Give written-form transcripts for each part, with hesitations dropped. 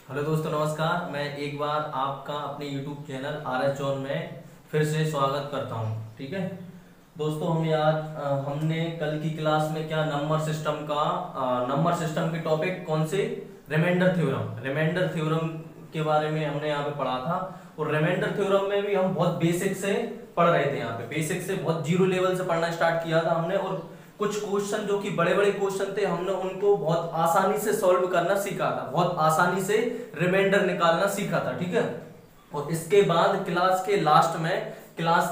Hello दोस्तों, नमस्कार। मैं एक बार आपका अपने YouTube चैनल RS जॉन में फिर से स्वागत करता हूं। ठीक है दोस्तों, हमने कल की क्लास में क्या नंबर सिस्टम के टॉपिक कौन से रिमाइंडर थ्योरम के बारे में हमने यहाँ पे पढ़ा था। और रिमाइंडर थ्योरम में भी हम बहुत बेसिक से पढ़ रहे थे। यहाँ पे बेसिक से बहुत जीरो लेवल से पढ़ना स्टार्ट किया था हमने, और कुछ क्वेश्चन जो कि बड़े बड़े क्वेश्चन थे हमने उनको बहुत आसानी से सॉल्व करना सीखा था, बहुत आसानी से रिमाइंडर निकालना सीखा था। ठीक है, और इसके बाद क्लास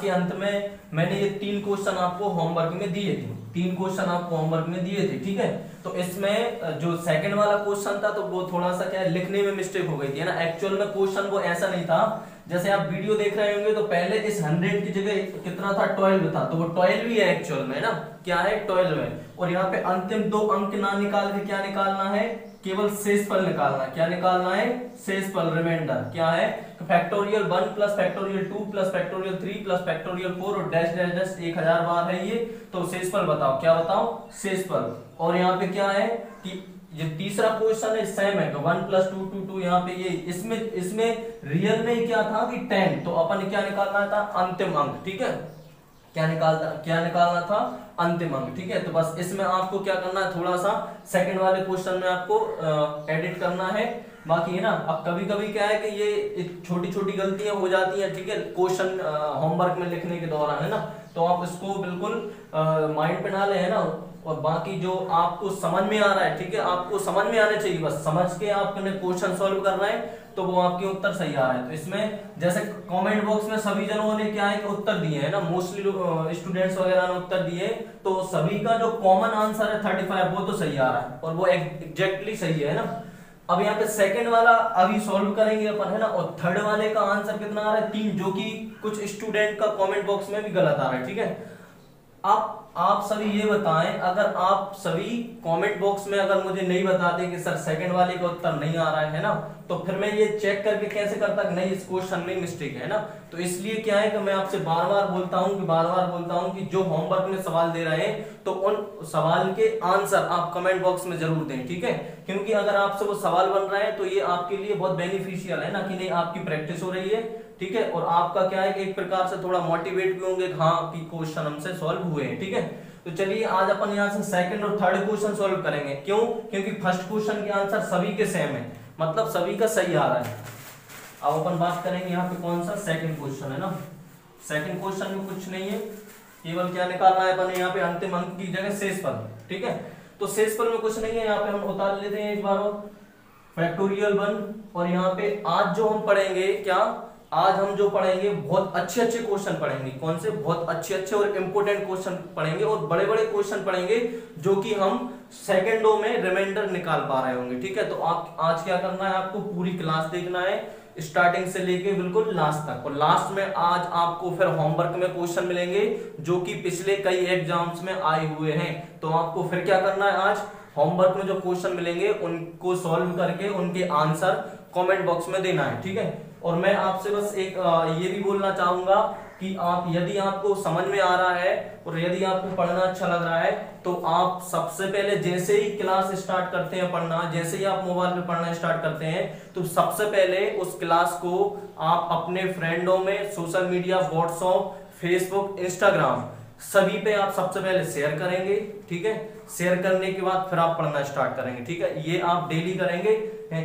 के अंत में मैंने ये 3 क्वेश्चन आपको होमवर्क में दिए थे। ठीक है, तो इसमें जो सेकंड वाला क्वेश्चन था तो वो थोड़ा सा क्या लिखने में मिस्टेक हो गई थी, है ना। एक्चुअल में क्वेश्चन वो ऐसा नहीं था। जैसे आप वीडियो देख रहे होंगे तो पहले इस 100 की जगह कितना था, 12 था, तो वो 12 ही है एक्चुअल में, ना। क्या है, 12 है। और यहाँ पे अंतिम 2 अंक ना निकाल के क्या निकालना है, केवल शेषफल निकालना है। क्या निकालना है, शेषफल, रिमाइंडर। क्या है, factorial 1 plus factorial 2 plus factorial 3 plus factorial 4 और डैश डैश डैश 1000 बार है ये। तो शेषफल बताओ, क्या बताओ, शेषफल। और यहाँ पे क्या है कि ये तीसरा क्वेश्चन है, सेम है, 1 प्लस 2 2 2। यहाँ पे ये इसमें रियल में क्या था कि 10, तो अपन क्या निकालना था, अंतिम अंक। ठीक है, क्या निकालना था, अंतिम अंक। ठीक है, तो बस इसमें आपको क्या करना है, थोड़ा सा सेकंड वाले क्वेश्चन में आपको एडिट करना है। बाकी है ना, अब कभी कभी क्या है कि ये छोटी छोटी गलतियां हो जाती हैं। ठीक है, क्वेश्चन होमवर्क में लिखने के दौरान, है ना, तो आप इसको बिल्कुल माइंड पे ना ले, है ना। और बाकी जो आपको समझ में आ रहा है, ठीक है, आपको समझ में आने चाहिए, बस समझ के आपने क्वेश्चन सॉल्व करना है तो वो आपके उत्तर सही आ रहे हैं। तो इसमें जैसे कमेंट बॉक्स में सभी जनों ने क्या है कि उत्तर दिए है ना, मोस्टली स्टूडेंट्स वगैरह ने उत्तर दिए, तो सभी का जो कॉमन आंसर है 35 वो तो सही आ रहा है, और वो एग्जैक्टली सही है ना। अब यहाँ पे सेकंड वाला अभी सॉल्व करेंगे अपन, है ना। और थर्ड वाले का आंसर कितना आ रहा है, 3, जो कि कुछ स्टूडेंट का कमेंट बॉक्स में भी गलत आ रहा है। ठीक है, आप सभी ये बताएं, अगर आप सभी कमेंट बॉक्स में अगर मुझे नहीं बताते कि सर सेकंड वाले का उत्तर नहीं आ रहा है ना, तो फिर मैं ये चेक करके कैसे करता कि नहीं, इस क्वेश्चन में मिस्टेक है ना। तो इसलिए क्या है कि मैं आपसे बार बार बोलता हूं कि जो होमवर्क में सवाल दे रहे हैं तो उन सवाल के आंसर आप कमेंट बॉक्स में जरूर दें। ठीक है, क्योंकि अगर आपसे वो सवाल बन रहा है तो ये आपके लिए बहुत बेनिफिशियल है ना, कि नहीं, आपकी प्रैक्टिस हो रही है। ठीक है, और आपका क्या है कि एक प्रकार से थोड़ा मोटिवेट भी होंगे, हाँ कि क्वेश्चन हमसे सॉल्व हुए हैं। ठीक है, तो चलिए आज अपन यहाँ से सेकंड और थर्ड क्वेश्चन सॉल्व करेंगे। क्यों, क्योंकि फर्स्ट क्वेश्चन के आंसर सभी के सेम है, मतलब सभी का सही आ रहा है। अब अपन बात करेंगे यहाँ पे कौन सा, सेकंड क्वेश्चन है ना। सेकंड क्वेश्चन में कुछ नहीं है, केवल क्या निकालना है अपन, यहाँ पे अंतिम अंक की जगह शेषफल। ठीक है, तो शेषफल में कुछ नहीं है, यहाँ पे हम उतार लेते हैं एक बार और फैक्टोरियल 1। और यहाँ पे आज जो हम पढ़ेंगे, क्या आज हम जो पढ़ेंगे बहुत अच्छे क्वेश्चन पढ़ेंगे। कौन से, बहुत अच्छे और इंपोर्टेंट क्वेश्चन पढ़ेंगे, और बड़े बड़े क्वेश्चन पढ़ेंगे जो कि हम सेकंडों में रिमाइंडर निकाल पा रहे होंगे। ठीक है, तो आप आज क्या करना है, आपको पूरी क्लास देखना है स्टार्टिंग से लेके बिल्कुल लास्ट तक। और लास्ट में आज आपको फिर होमवर्क में क्वेश्चन मिलेंगे जो कि पिछले कई एग्जाम्स में आए हुए हैं। तो आपको फिर क्या करना है, आज होमवर्क में जो क्वेश्चन मिलेंगे उनको सॉल्व करके उनके आंसर कमेंट बॉक्स में देना है। ठीक है, और मैं आपसे बस एक ये भी बोलना चाहूंगा कि यदि आपको समझ में आ रहा है और यदि आपको पढ़ना अच्छा लग रहा है, तो आप सबसे पहले जैसे ही क्लास स्टार्ट करते हैं पढ़ना, जैसे ही आप मोबाइल पे पढ़ना स्टार्ट करते हैं, तो सबसे पहले उस क्लास को आप अपने फ्रेंडों में, social media, WhatsApp, Facebook, Instagram, सभी पे आप सबसे पहले शेयर करेंगे। ठीक है, शेयर करने के बाद फिर आप पढ़ना स्टार्ट करेंगे। ठीक है, ये आप डेली करेंगे,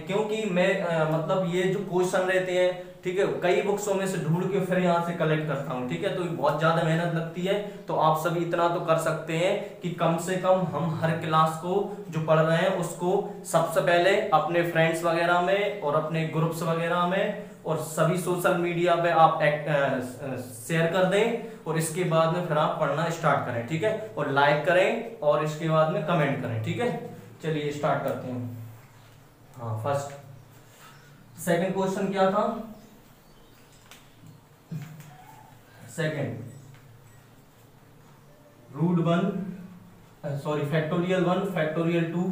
क्योंकि मैं मतलब ये जो क्वेश्चन रहते हैं, ठीक है, कई बुक्सों में से ढूंढ के फिर यहाँ से कलेक्ट करता हूँ। ठीक है, तो बहुत ज्यादा मेहनत लगती है। तो आप सभी इतना तो कर सकते हैं कि कम से कम हम हर क्लास को जो पढ़ रहे हैं उसको सबसे पहले अपने फ्रेंड्स वगैरह में और अपने ग्रुप्स वगैरह में और सभी सोशल मीडिया पे आप शेयर कर दें, और इसके बाद में फिर आप पढ़ना स्टार्ट करें। ठीक है, और लाइक करें और इसके बाद में कमेंट करें। ठीक है, चलिए स्टार्ट करते हैं। हाँ, फर्स्ट सेकंड क्वेश्चन क्या था, सेकंड फैक्टोरियल 1 फैक्टोरियल 2,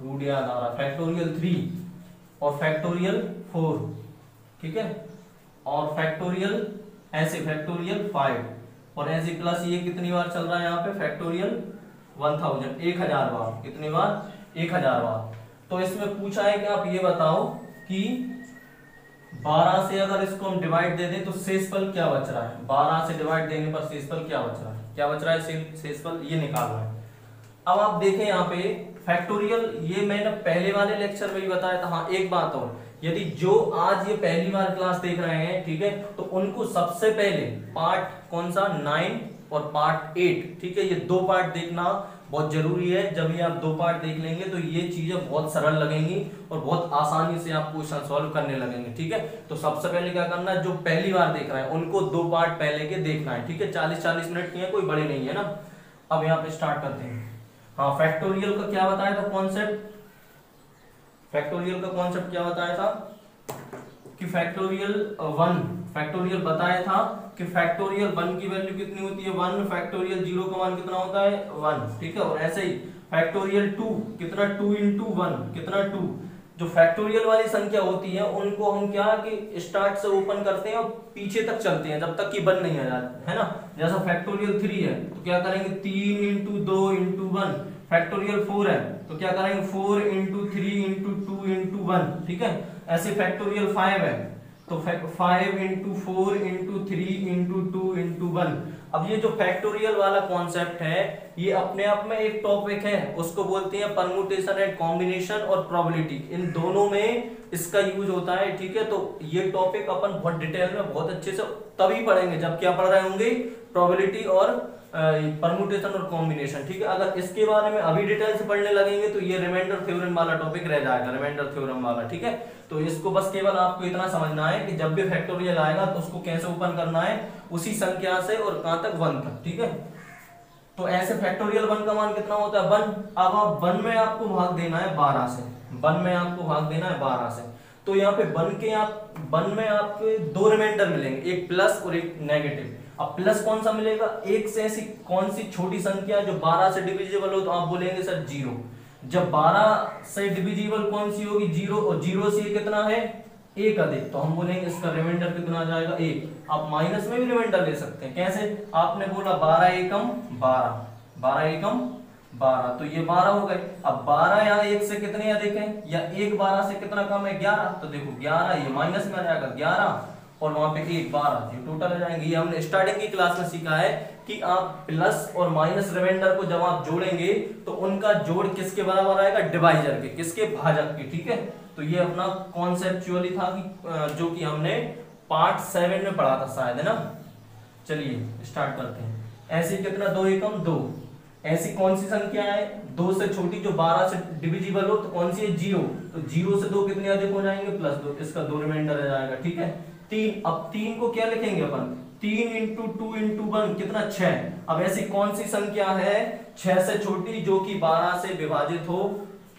रूट याद आ रहा, फैक्टोरियल 3 और फैक्टोरियल 4। ठीक है, और फैक्टोरियल 5 और ऐसे प्लस ये कितनी बार चल रहा है यहाँ पे, फैक्टोरियल 1000 बार। कितनी बार, 1000 बार। तो इसमें पूछा है कि आप ये बताओ कि 12 से अगर इसको हम डिवाइड दे दें तो शेषफल क्या बच रहा है, 12 से डिवाइड देने पर शेषफल क्या बच रहा है, क्या बच रहा है शेषफल, ये निकालना है। अब आप देखें यहाँ पे फैक्टोरियल, ये मैंने पहले वाले लेक्चर में भी बताया था। हाँ एक बात और, यदि जो आज ये पहली बार क्लास देख रहे हैं, ठीक है, तो उनको सबसे पहले पार्ट कौन सा 9 और पार्ट 8, ठीक है, ये 2 पार्ट देखना बहुत जरूरी है। जब ये आप 2 पार्ट देख लेंगे तो ये चीजें बहुत सरल लगेंगी और बहुत आसानी से आप क्वेश्चन सॉल्व करने लगेंगे, ठीक है। तो सबसे पहले क्या करना है, जो पहली बार देख रहे हैं उनको 2 पार्ट पहले के देखना है, ठीक है। 40-40 मिनट के हैं, कोई बड़े नहीं है ना। अब यहाँ पे स्टार्ट करते हैं। हाँ फैक्टोरियल का क्या बताया था कॉन्सेप्ट, फैक्टोरियल का कॉन्सेप्ट क्या बताया था कि फैक्टोरियल 1, फैक्टोरियल बताया था कि फैक्टोरियल 1 की वैल्यू कितनी होती है 1, फैक्टोरियल 0 का मान कितना होता है 1, ठीक है। और ऐसे ही फैक्टोरियल 2 कितना 2 into 1 कितना 2। जो फैक्टोरियल वाली संख्या होती है उनको हम क्या कि स्टार्ट से ओपन करते हैं और पीछे तक चलते हैं जब तक कि 1 नहीं आ जाता है ना। जैसा फैक्टोरियल 3 है तो क्या करेंगे 3 into 2 into 1। फैक्टोरियल 4 है तो क्या करेंगे 4 into 3 into 2 into 1, ठीक है। ऐसे फैक्टोरियल 5 है तो 5 into 4 into 3 into 2 into 1। अब ये जो फैक्टोरियल वाला कॉन्सेप्ट है ये अपने आप में एक टॉपिक है, उसको बोलते हैं परमुटेशन एंड कॉम्बिनेशन और प्रोबेबिलिटी, इन दोनों में इसका यूज होता है, ठीक है। तो ये टॉपिक अपन बहुत डिटेल में बहुत अच्छे से तभी पढ़ेंगे जब क्या पढ़ रहे होंगे, प्रोबेबिलिटी और परमुटेशन और कॉम्बिनेशन, ठीक है। अगर इसके बारे में अभी डिटेल से पढ़ने लगेंगे तो ये रिमाइंडर थ्योरम वाला टॉपिक रह जाएगा, रिमाइंडर थ्योरम वाला, ठीक है। तो इसको बस केवल आपको इतना समझना है कि जब भी फैक्टोरियल आएगा तो उसको कैसे ओपन करना है, उसी संख्या से और कहां तक 1 तक, ठीक है। तो ऐसे फैक्टोरियल 1 का मान कितना होता है 1। अब आप 1 में आपको भाग देना है 12 से, 1 में आपको भाग देना है 12 से। तो यहाँ पे 1 में आपके 2 रिमाइंडर मिलेंगे, एक प्लस और एक नेगेटिव। अब प्लस कौन सा मिलेगा, एक से ऐसी कौन सी छोटी संख्या जो 12 से डिविजिबल हो, तो आप बोलेंगे सर 0। जब 12 से डिविजिबल कौन सी होगी 0, और 0 से कितना है 1 अधिक, तो हम बोलेंगे इसका रिमाइंडर कितना आ जाएगा 1। आप माइनस में भी रिमाइंडर ले सकते हैं, कैसे, आपने बोला 12 एकम 12, 12 एकम 12, तो ये 12 हो गए। अब 12 यहाँ 1 से कितने अधिक है, या 1 12 से कितना कम है 11, तो देखो 11 ये माइनस में आ जाएगा 11 और वहां पे 1 12, ये टोटल आ जाएंगे। ये हमने स्टार्टिंग की क्लास में सीखा है कि आप प्लस और माइनस रिमाइंडर को जब आप जोड़ेंगे तो उनका जोड़ किसके बराबर आएगा, डिवाइजर के, किसके, भाजक के, ठीक है। तो ये अपना कॉन्सेप्चुअली था कि जो कि हमने पार्ट 7 में पढ़ा था शायद, है ना। चलिए स्टार्ट करते हैं। ऐसे कितना 2 एकम 2, ऐसी कौन सी संख्या है 2 से छोटी जो 12 से डिविजिबल हो, तो कौन सी है 0। तो 0 से 2 कितने अधिक हो जाएंगे +2, इसका 2 रिमाइंडर आ जाएगा, ठीक है। 3, अब 3 को क्या लिखेंगे अपन 3 into 2 into 1 कितना 6। अब ऐसी कौन सी संख्या है 6 से छोटी जो कि 12 से विभाजित हो,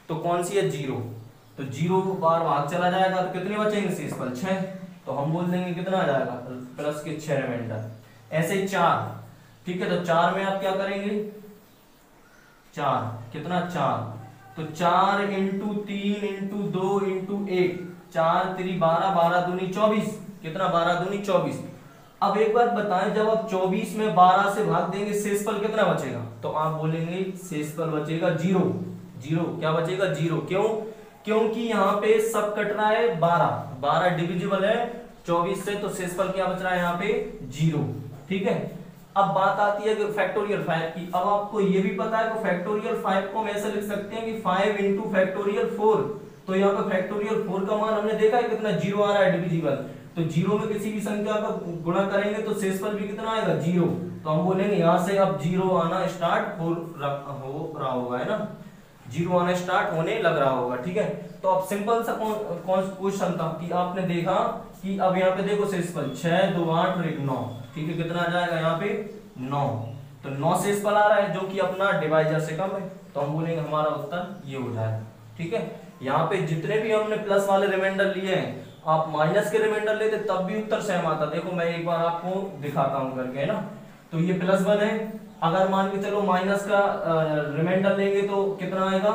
तो कौन सी है 0। तो 0 बार भाग चला जाएगा तो कितने बचेंगे शेषफल 6, तो हम बोल देंगे कितना आ जाएगा प्लस के 6 रिमाइंडर। ऐसे 4, ठीक है। तो 4 में आप क्या करेंगे 4 कितना 4, तो 4 into 3 into 2 into 1, 4 3 12, 12 दूनी 24, कितना 12 दूनी 24। अब एक बात बताएं, जब आप 24 में 12 से भाग देंगे शेषफल कितना बचेगा, तो आप बोलेंगे शेषफल बचेगा 0, 0 क्या बचेगा 0। क्यों, क्योंकि यहाँ पे सब कट रहा है 12 डिविजिबल है 24 से, तो शेषफल क्या बच रहा है यहाँ पे 0, ठीक है। अब बात आती है फैक्टोरियल 5 की। अब आपको ये भी पता है कि फैक्टोरियल 5 को हम ऐसे लिख सकते हैं कि 5 into फैक्टोरियल 4। तो यहाँ पे फैक्टोरियल 4 का मान हमने देखा है कितना 0 आ रहा है डिविजिबल, तो 0 में किसी भी संख्या का गुणा करेंगे तो शेषफल भी कितना आएगा 0। तो हम बोलेंगे यहाँ से अब 0 आना स्टार्ट हो रहा होगा, है ना, 0 आना स्टार्ट होने लग रहा होगा, ठीक है। तो अब सिंपल सा क्वेश्चन था कि आपने देखा कि अब यहाँ पे देखो शेषफल 6 2 8 और 1 9, ठीक है, कितना आ जाएगा यहाँ पे 9। तो 9 शेषफल आ रहा है जो कि अपना डिवाइजर से कम है, तो हम बोलेंगे हमारा उत्तर ये हो जाएगा, ठीक है। यहाँ पे जितने भी हमने प्लस वाले रिमाइंडर लिए हैं, आप माइनस के रिमाइंडर लेते तब भी उत्तर सेम आता। देखो मैं एक बार आपको दिखाता हूं करके, है ना। तो ये +1 है, अगर मान के चलो माइनस का रिमाइंडर लेंगे तो कितना आएगा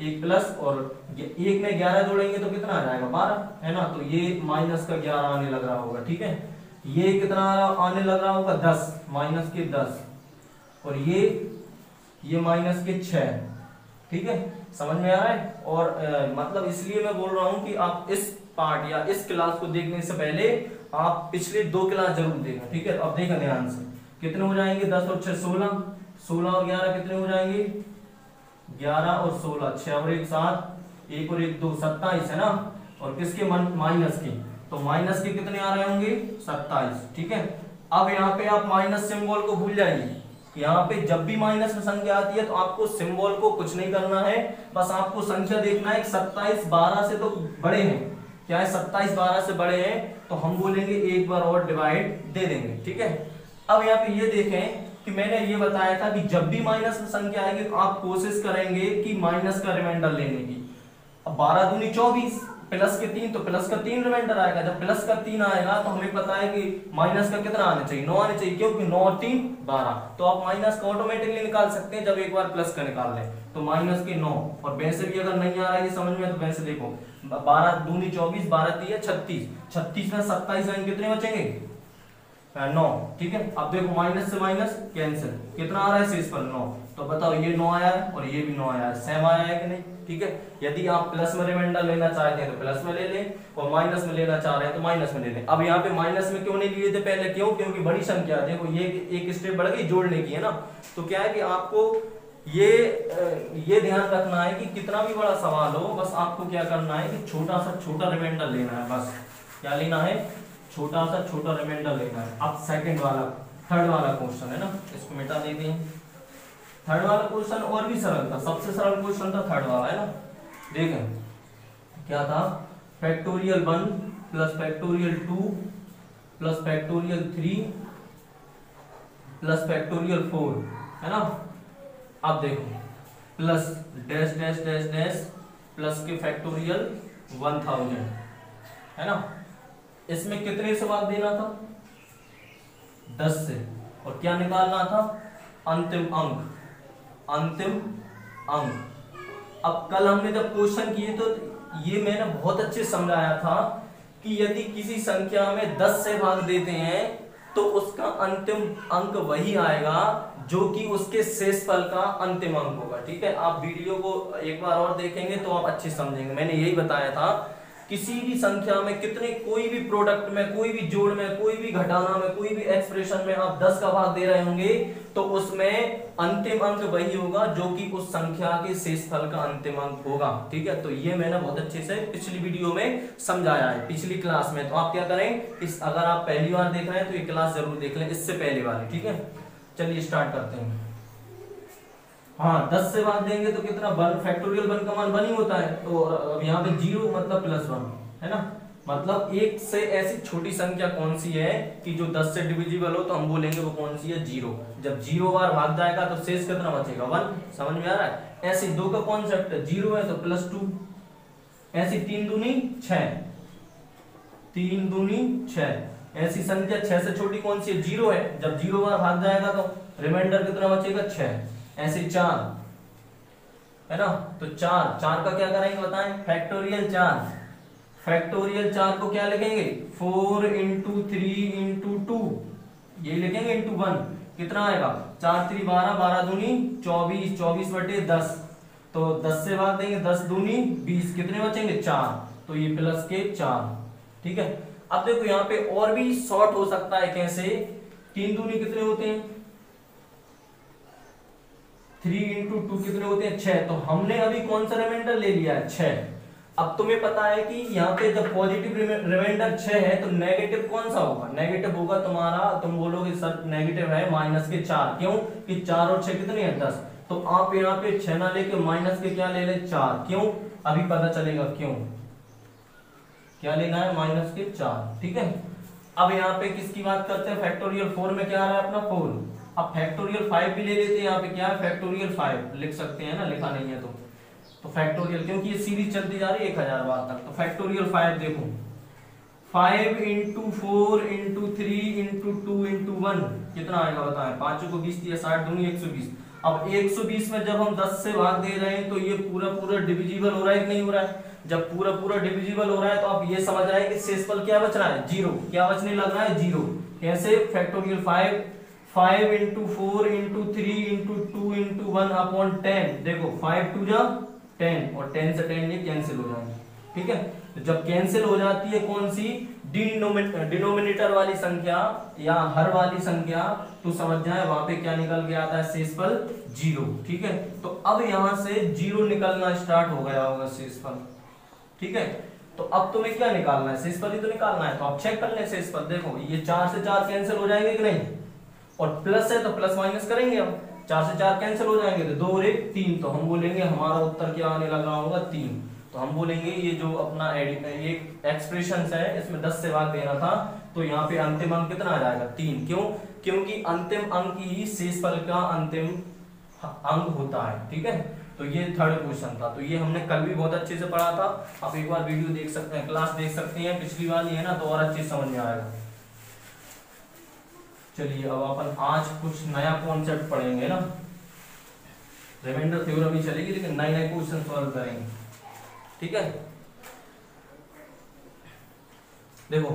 1 प्लस, और 1 में 11 जोड़ेंगे तो कितना आ जाएगा 12, है ना। तो ये माइनस का 11 आने लग रहा होगा, ठीक है। ये कितना आने लग रहा होगा 10, -10, और ये -6। ठीक है, समझ में आ रहा है। और मतलब इसलिए मैं बोल रहा हूं कि आप इस पार्ट या इस क्लास को देखने से पहले आप पिछले 2 क्लास जरूर देखें, ठीक है। अब देखो ध्यान से, कितने हो जाएंगे 10 और 6 16, 16 और 11 कितने हो जाएंगे 11 और 16, 6 और 1 7, 1 और 1 2 27 है ना। और किसके माइनस के, तो माइनस के कितने आ रहे होंगे 27, ठीक है। अब यहाँ पे आप माइनस सिंबल को भूल जाइए। यहाँ पे जब भी माइनस में संख्या आती है तो आपको सिंबल को कुछ नहीं करना है, बस आपको संख्या देखना है 27 12 से तो बड़े हैं, क्या है 27 12 से बड़े हैं, तो हम बोलेंगे एक बार और डिवाइड दे देंगे, ठीक है। अब यहाँ पे ये देखें कि मैंने ये बताया था कि जब भी माइनस में संख्या आएगी तो आप कोशिश करेंगे कि माइनस का रिमाइंडर लेने की। अब 12 दूनी 24, प्लस के 3 तो प्लस का 3 रिमाइंडर आएगा। जब प्लस का 3 आएगा तो हमें पता है कि माइनस का कितना आना चाहिए 9 आने चाहिए, क्योंकि 9 और 3 12। तो आप माइनस का ऑटोमेटिकली निकाल सकते हैं जब एक बार प्लस का निकाल लें। तो माइनस के 9, और वैसे भी अगर नहीं आ रहा है ये समझ में तो वैसे देखो 12 दूनी 24, 12 3 36, 36 में 27 लाइन कितने बचेंगे 9, ठीक है। अब देखो माइनस से माइनस कैंसिल, कितना आ रहा है शेष पर 9, तो बताओ ये 9 आया है और ये भी 9 आया है, सेम आया है कि नहीं, ठीक है। यदि आप प्लस में रिमाइंडर लेना चाहते हैं तो प्लस में ले लें, और माइनस में लेना चाह रहे हैं तो माइनस में ले लें। अब यहाँ पे माइनस में क्यों नहीं लिए थे पहले, क्यों, क्योंकि बड़ी संख्या देखो ये एक स्टेप बढ़ गई जोड़ने की है ना। तो क्या है कि आपको ये ध्यान रखना है कि कितना भी बड़ा सवाल हो, बस आपको क्या करना है कि छोटा सा छोटा रिमाइंडर लेना है, बस क्या लेना है छोटा सा छोटा रिमाइंडर लेना है। अब थर्ड वाला क्वेश्चन है ना, इसको मिटा देते हैं। थर्ड वाला क्वेश्चन और भी सरल था, सबसे सरल क्वेश्चन था थर्ड वाला है ना। देखें क्या था, factorial 1 plus factorial 2 plus factorial 3 plus factorial 4 है ना। अब देखो plus dash dash dash dash plus के फैक्टोरियल 1000 है ना। इसमें कितने से भाग देना था 10 से, और क्या निकालना था अंतिम अंक। अब कल हमने जब क्वेश्चन किए तो ये मैंने बहुत अच्छे समझाया था कि यदि किसी संख्या में 10 से भाग देते हैं तो उसका अंतिम अंक वही आएगा जो कि उसके शेषफल का अंतिम अंक होगा, ठीक है। आप वीडियो को एक बार और देखेंगे तो आप अच्छे समझेंगे। मैंने यही बताया था किसी भी संख्या में कितने, कोई भी प्रोडक्ट में, कोई भी जोड़ में, कोई भी घटाना में, कोई भी एक्सप्रेशन में आप 10 का भाग दे रहे होंगे तो उसमें अंतिम अंक वही होगा जो कि उस संख्या के शेषफल का अंतिम अंक होगा, ठीक है। तो ये मैंने बहुत अच्छे से पिछली वीडियो में समझाया है, पिछली क्लास में। तो आप क्या करें, अगर आप पहली बार देख रहे हैं तो ये क्लास जरूर देख लें, इससे पहले वाली, ठीक है। चलिए स्टार्ट करते हैं। हाँ 10 से भाग देंगे तो कितना 1, फैक्टोरियल 1 का मान 1 ही होता है। तो अब यहाँ पे 0 मतलब +1 है ना। मतलब एक से ऐसी छोटी संख्या कौन सी है कि जो 10 से डिविजिबल हो, तो हम बोलेंगे वो कौन सी है 0। जब 0 बार भाग जाएगा तो शेष कितना बचेगा 1, समझ में आ रहा है। ऐसे 2 का कॉन्सेप्ट है, 0 है तो +2, ऐसी 3 दूनी 6, 3 दूनी 6, ऐसी संख्या 6 से छोटी कौन सी है 0 है। जब 0 बार भाग जाएगा तो रिमाइंडर कितना बचेगा 6, ऐसे 4 है ना। तो 4 का क्या करेंगे बताएं, फैक्टोरियल 4, फैक्टोरियल 4 को क्या लिखेंगे 4 × 3 × 2, ये लिखेंगे × 1, कितना आएगा 4 3 12, 12 दूनी 24, 24/10। तो 10 से भाग देंगे 10 दूनी 20, कितने बचेंगे 4, तो ये प्लस के 4, ठीक है। अब देखो यहाँ पे और भी शॉर्ट हो सकता है, कैसे 3 दूनी कितने होते हैं 3 × 2 कितने होते हैं 6। तो हमने अभी कौन सा रिमाइंडर ले लिया है 6। अब तुम्हें पता है कि यहाँ पे जब पॉजिटिव रिमाइंडर 6 है तो नेगेटिव कौन सा होगा, नेगेटिव होगा तुम्हारा, तुम बोलोगे सर नेगेटिव है -4, क्यों कि 4 और 6 कितने हैं 10। तो आप यहाँ पे 6 ना लेके माइनस के क्या ले ले 4, क्यों अभी पता चलेगा क्यों, क्या लेना है -4, ठीक है। अब यहाँ पे किसकी बात करते हैं, फैक्टोरियल 4 में क्या आ रहा है अपना 4। अब फैक्टोरियल 5 भी ले लेते हैं, यहाँ पे क्या है फैक्टोरियल 5 लिख सकते हैं ना, लिखा नहीं है तो फैक्टोरियल, क्योंकि ये सीरीज चलती जा रही है 1000 बार तक। तो फैक्टोरियल 5 देखो 5 × 4 × 3 × 2 × 1 कितना आएगा बताएं, 5 को 20 दिया 60 दूनी 120। अब 120 में जब हम 10 से भाग दे रहे हैं तो ये पूरा डिविजिबल हो रहा है कि नहीं हो रहा है। जब पूरा डिविजिबल हो रहा है तो आप ये समझ रहे हैं कि शेषफल क्या बच रहा है 0, क्या बचने लग रहा है 0। कैसे, factorial 5 5 into 4 into 3 into 2 into 1 upon 10। देखो 5 2 जा 10 और 10 से 10 ये कैंसिल हो जाएंगे। ठीक है, तो जब कैंसिल हो जाती है कौन सी, डिनोमिनेटर वाली संख्या या हर वाली संख्या, तो समझ जाए वहां पे क्या निकल के आता है, शेषफल 0। ठीक है, तो अब यहां से 0 निकलना स्टार्ट हो गया होगा शेषफल। ठीक है, तो अब तुम्हें क्या निकालना है, शेषफल ही तो निकालना है। तो आप चेक कर ले शेषफल। देखो ये 4 से 4 कैंसिल हो जाएंगे कि नहीं, और प्लस है तो प्लस माइनस करेंगे। हम 4 से 4 कैंसिल हो जाएंगे तो 2 और 1 3, तो हम बोलेंगे हमारा उत्तर क्या आने लग रहा होगा, 3। तो हम बोलेंगे ये जो अपना ये एक्सप्रेशन है इसमें 10 से भाग देना था, तो यहाँ पे अंतिम अंक कितना आ जाएगा, 3। क्यों, क्योंकि अंतिम अंक ही शेषफल का अंतिम अंक होता है। ठीक है, तो ये थर्ड क्वेश्चन था। तो ये हमने कल भी बहुत अच्छे से पढ़ा था, आप एक बार वीडियो देख सकते हैं, क्लास देख सकते हैं पिछली वाली है ना, तो और अच्छे समझ में आएगा। चलिए अब अपन आज कुछ नया कॉन्सेप्ट पढ़ेंगे ना, रिमाइंडर थ्योरम ही चलेगी लेकिन नए नए क्वेश्चन सॉल्व करेंगे। ठीक है, देखो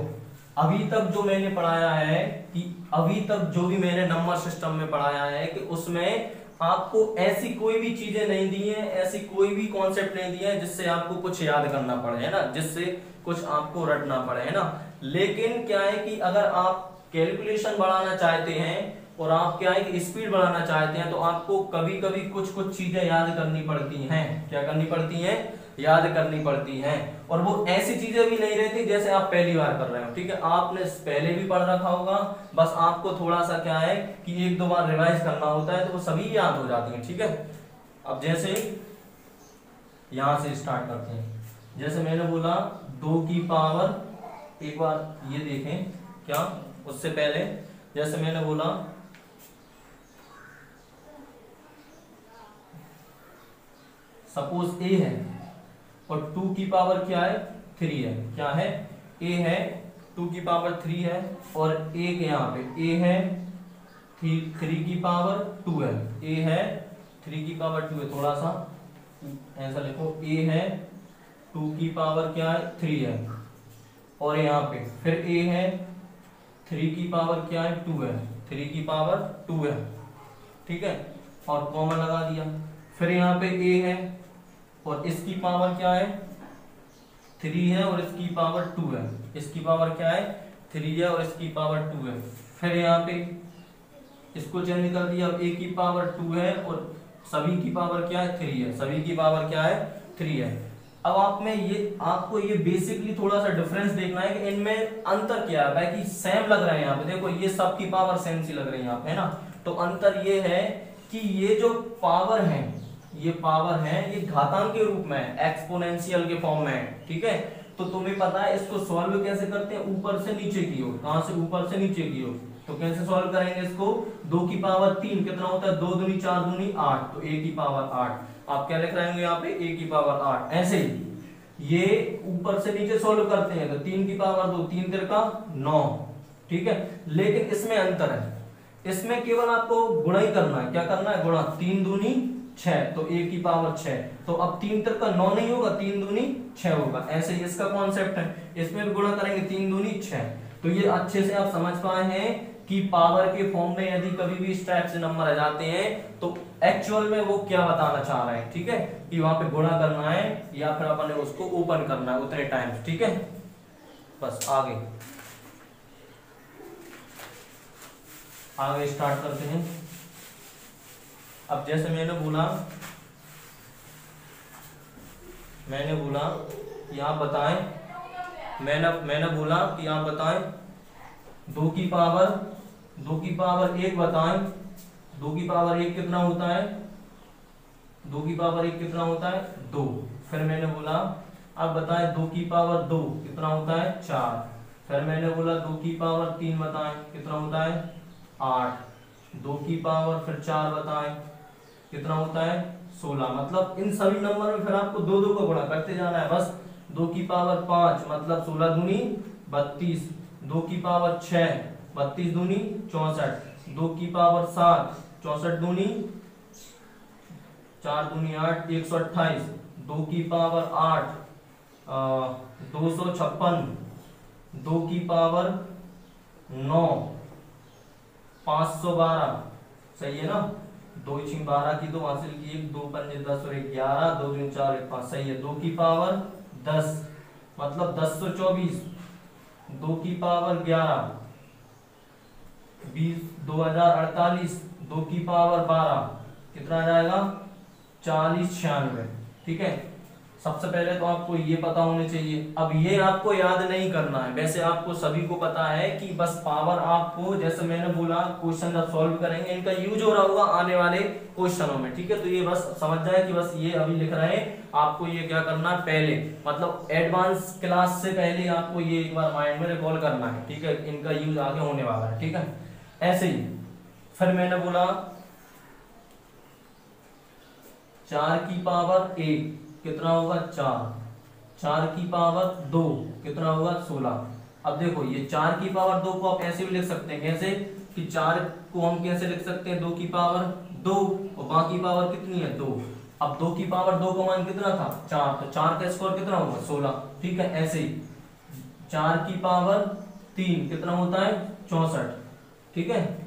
अभी तक जो मैंने पढ़ाया है कि अभी तक जो भी मैंने नंबर सिस्टम में पढ़ाया है कि उसमें आपको ऐसी कोई भी चीजें नहीं दी है, ऐसी कोई भी कॉन्सेप्ट नहीं दिया है जिससे आपको कुछ याद करना पड़े, है ना, जिससे कुछ आपको रटना पड़े, है ना। लेकिन क्या है कि अगर आप कैलकुलेशन बढ़ाना चाहते हैं और आप क्या है कि स्पीड बढ़ाना चाहते हैं, तो आपको कभी कभी कुछ कुछ चीजें याद करनी पड़ती हैं। क्या करनी पड़ती हैं, याद करनी पड़ती हैं। और वो ऐसी चीजें भी नहीं रहती जैसे आप पहली बार कर रहे हो। ठीक है, आपने पहले भी पढ़ रखा होगा, बस आपको थोड़ा सा क्या है कि 1-2 बार रिवाइज करना होता है, तो वो सभी याद हो जाती है। ठीक है, अब जैसे यहां से स्टार्ट करते हैं। जैसे मैंने बोला 2 की पावर, एक बार ये देखें क्या, उससे पहले जैसे मैंने बोला सपोज a है और 2 की पावर क्या है, 3 है। क्या है, a है, 2 की पावर 3 है, और एक यहाँ पे a है 3 की पावर 2 है। a है 3 की पावर 2 है, थोड़ा सा ऐसा लिखो, a है 2 की पावर क्या है, 3 है, और यहाँ पे फिर a है 3 की पावर क्या है, 2 है, 3 की पावर 2 है। ठीक है, और कॉमन लगा दिया। फिर यहाँ पे a है और इसकी पावर क्या है, 3 है, और इसकी पावर 2 है। इसकी पावर क्या है, 3 है, और इसकी पावर 2 है। फिर यहाँ पे इसको चेंज कर दिया, अब a की पावर 2 है और सभी की पावर क्या है, 3 है। सभी की पावर क्या है, 3 है। अब आप में ये आपको ये बेसिकली थोड़ा सा डिफरेंस देखना है कि इनमें अंतर क्या है। बाकी सेम लग रहा है यहाँ पे, देखो ये सब की पावर सेम सी लग रही है यहाँ पे, है ना। तो अंतर ये है कि ये जो पावर है, ये पावर है, ये घातांक के रूप में है, एक्सपोनेंशियल के फॉर्म में है। ठीक है, तो तुम्हें पता है इसको सॉल्व कैसे करते हैं, ऊपर से नीचे की ओर। कहां से, ऊपर से नीचे की ओर। तो कैसे सॉल्व करेंगे इसको, 2 की पावर 3 कितना होता है, 2 दूनी 4 दूनी 8, तो a की पावर 8। आप क्या लिख रहे होंगे यहाँ पे, a की पावर 8। ऐसे ही ये ऊपर से नीचे सॉल्व करते हैं तो 3 की पावर 2, 3 3 का 9। ठीक है, लेकिन इसमें अंतर है, इसमें केवल आपको गुणा ही करना है। क्या करना है, गुणा। 3 दूनी 6, तो a की पावर 6। तो अब 3 3 का 9 नहीं होगा, 3 दूनी 6 होगा। ऐसे ही इसका कॉन्सेप्ट है, इसमें भी गुणा करेंगे, 3 दूनी 6। तो ये अच्छे से आप समझ पाए हैं कि पावर के फॉर्म में यदि कभी भी इस टाइप से नंबर आ जाते हैं तो एक्चुअल में वो क्या बताना चाह रहे हैं। ठीक है, कि वहां पे गुणा करना है या फिर अपन ने उसको ओपन करना है उतने टाइम्स। ठीक है, बस आगे स्टार्ट करते हैं। अब जैसे मैंने बोला कि आप बताएं, मैंने बोला कि आप बताएं 2 की पावर 1 बताएं। 2 की पावर 1 कितना होता है, 2 की पावर 1 कितना होता है, 2। फिर मैंने बोला अब बताएं 2 की पावर 2 कितना होता है, 4। फिर मैंने बोला 2 की पावर 3 बताएं कितना होता है, 8। 2 की पावर फिर 4 बताएं कितना होता है, 16। मतलब इन सभी नंबर में फिर आपको 2 को गुणा करते जाना है बस। 2 की पावर 5 मतलब 16 दूनी 32। 2 की पावर 6 32 दूनी 64। 2 की पावर 7 64 दूनी 4 दूनी 8 128। 2 की पावर 8 256। 2 की पावर 9 512, सही है ना, 2 × 12 की 2 हासिल की 1, 2 पंजे 10 और 1 11, 2 दूनी 4 1 5, सही है। 2 की पावर 10 मतलब 1024, 2 की पावर 11 20, 2048, 2 की पावर 12 कितना आ जाएगा 40 96, ठीक है। सबसे पहले तो आपको ये पता होने चाहिए। अब ये आपको याद नहीं करना है, वैसे आपको सभी को पता है कि बस पावर आपको, जैसे मैंने बोला क्वेश्चन जब सॉल्व करेंगे इनका यूज हो रहा होगा आने वाले क्वेश्चनों में, ठीक है। तो ये बस समझ जाए कि बस ये अभी लिख रहे हैं, आपको ये क्या करना है पहले, मतलब एडवांस क्लास से पहले आपको ये एक बार माइंड में रिकॉल करना है, ठीक है। इनका यूज आगे होने वाला है, ठीक है। ऐसे ही फिर मैंने बोला 4 की पावर 1 कितना होगा 4, 4 की पावर 2 कितना होगा 16। अब देखो ये 4 की पावर 2 को आप ऐसे भी लिख सकते हैं, कैसे कि 4 को हम कैसे लिख सकते हैं 2 की पावर 2 और बाकी पावर कितनी है 2। अब 2 की पावर 2 का मान कितना था 4, तो 4 का स्क्वायर कितना होगा 16, ठीक है। ऐसे ही 4 की पावर 3 कितना होता है 64, ठीक है।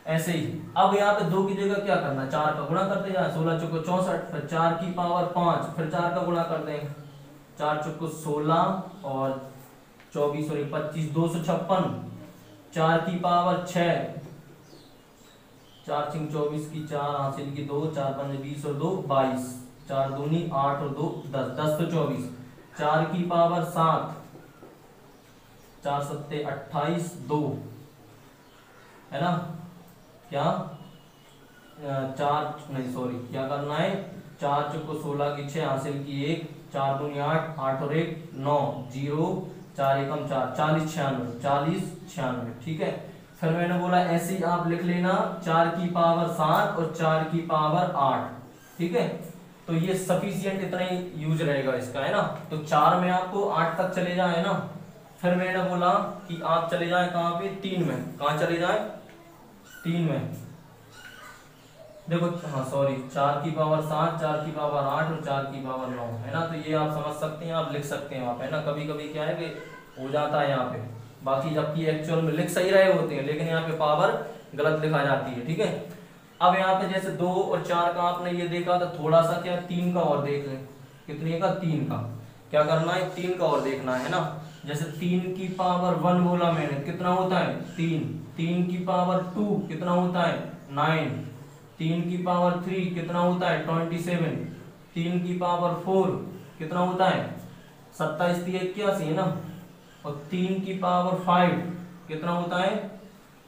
ऐसे ही अब यहाँ पे 2 की जगह क्या करना है 4 का गुणा करते जाए, 16 चौको 64, फिर 4 की पावर 5, फिर 4 का गुणा कर देंगे, 4 चौको 16 और 24 और 25 256, 4 की पावर 6, 4 × 24 की 4 हासिल की 2, 4 × 20 और 2 22, 4 दूनी 8 और 2 10, 10 तो 24, 4 की पावर 7, 4 7 28 2, है ना, क्या 4 नहीं सॉरी क्या करना है 4 चौको 16 की 6 हासिल की 1, 4 दूनी 8, 8 और 1 9 0, 4 एकम 4 40 96, 40 96, ठीक है। फिर मैंने बोला ऐसे ही आप लिख लेना 4 की पावर 7 और 4 की पावर 8, ठीक है। तो ये सफिशिएंट इतना ही यूज रहेगा इसका, है ना। तो 4 में आपको 8 तक चले जाए ना। फिर मैंने बोला कि आप चले जाए कहाँ पे 3 में, कहाँ चले जाए 3 में, देखो हाँ सॉरी 4 की पावर 7, 4 की पावर 8 और 4 की पावर 9, है ना। तो ये आप समझ सकते हैं, आप लिख सकते हैं आप, है ना। कभी कभी क्या है कि हो जाता है यहाँ पे, बाकी जबकि एक्चुअल में लिख सही रहे होते हैं लेकिन यहाँ पे पावर गलत लिखा जाती है, ठीक है। अब यहाँ पे जैसे 2 और 4 का आपने ये देखा, तो थोड़ा सा क्या 3 का और देख लें, कितने का 3 का, क्या करना है 3 का और देखना है ना। जैसे 3 की पावर 1 बोला मैंने कितना होता है 3, 3 की पावर 2 कितना होता है 9, 3 की पावर 3 कितना होता है 27, 3 की पावर 4 कितना होता है 27 3 81 है ना, और 3 की पावर 5 कितना होता है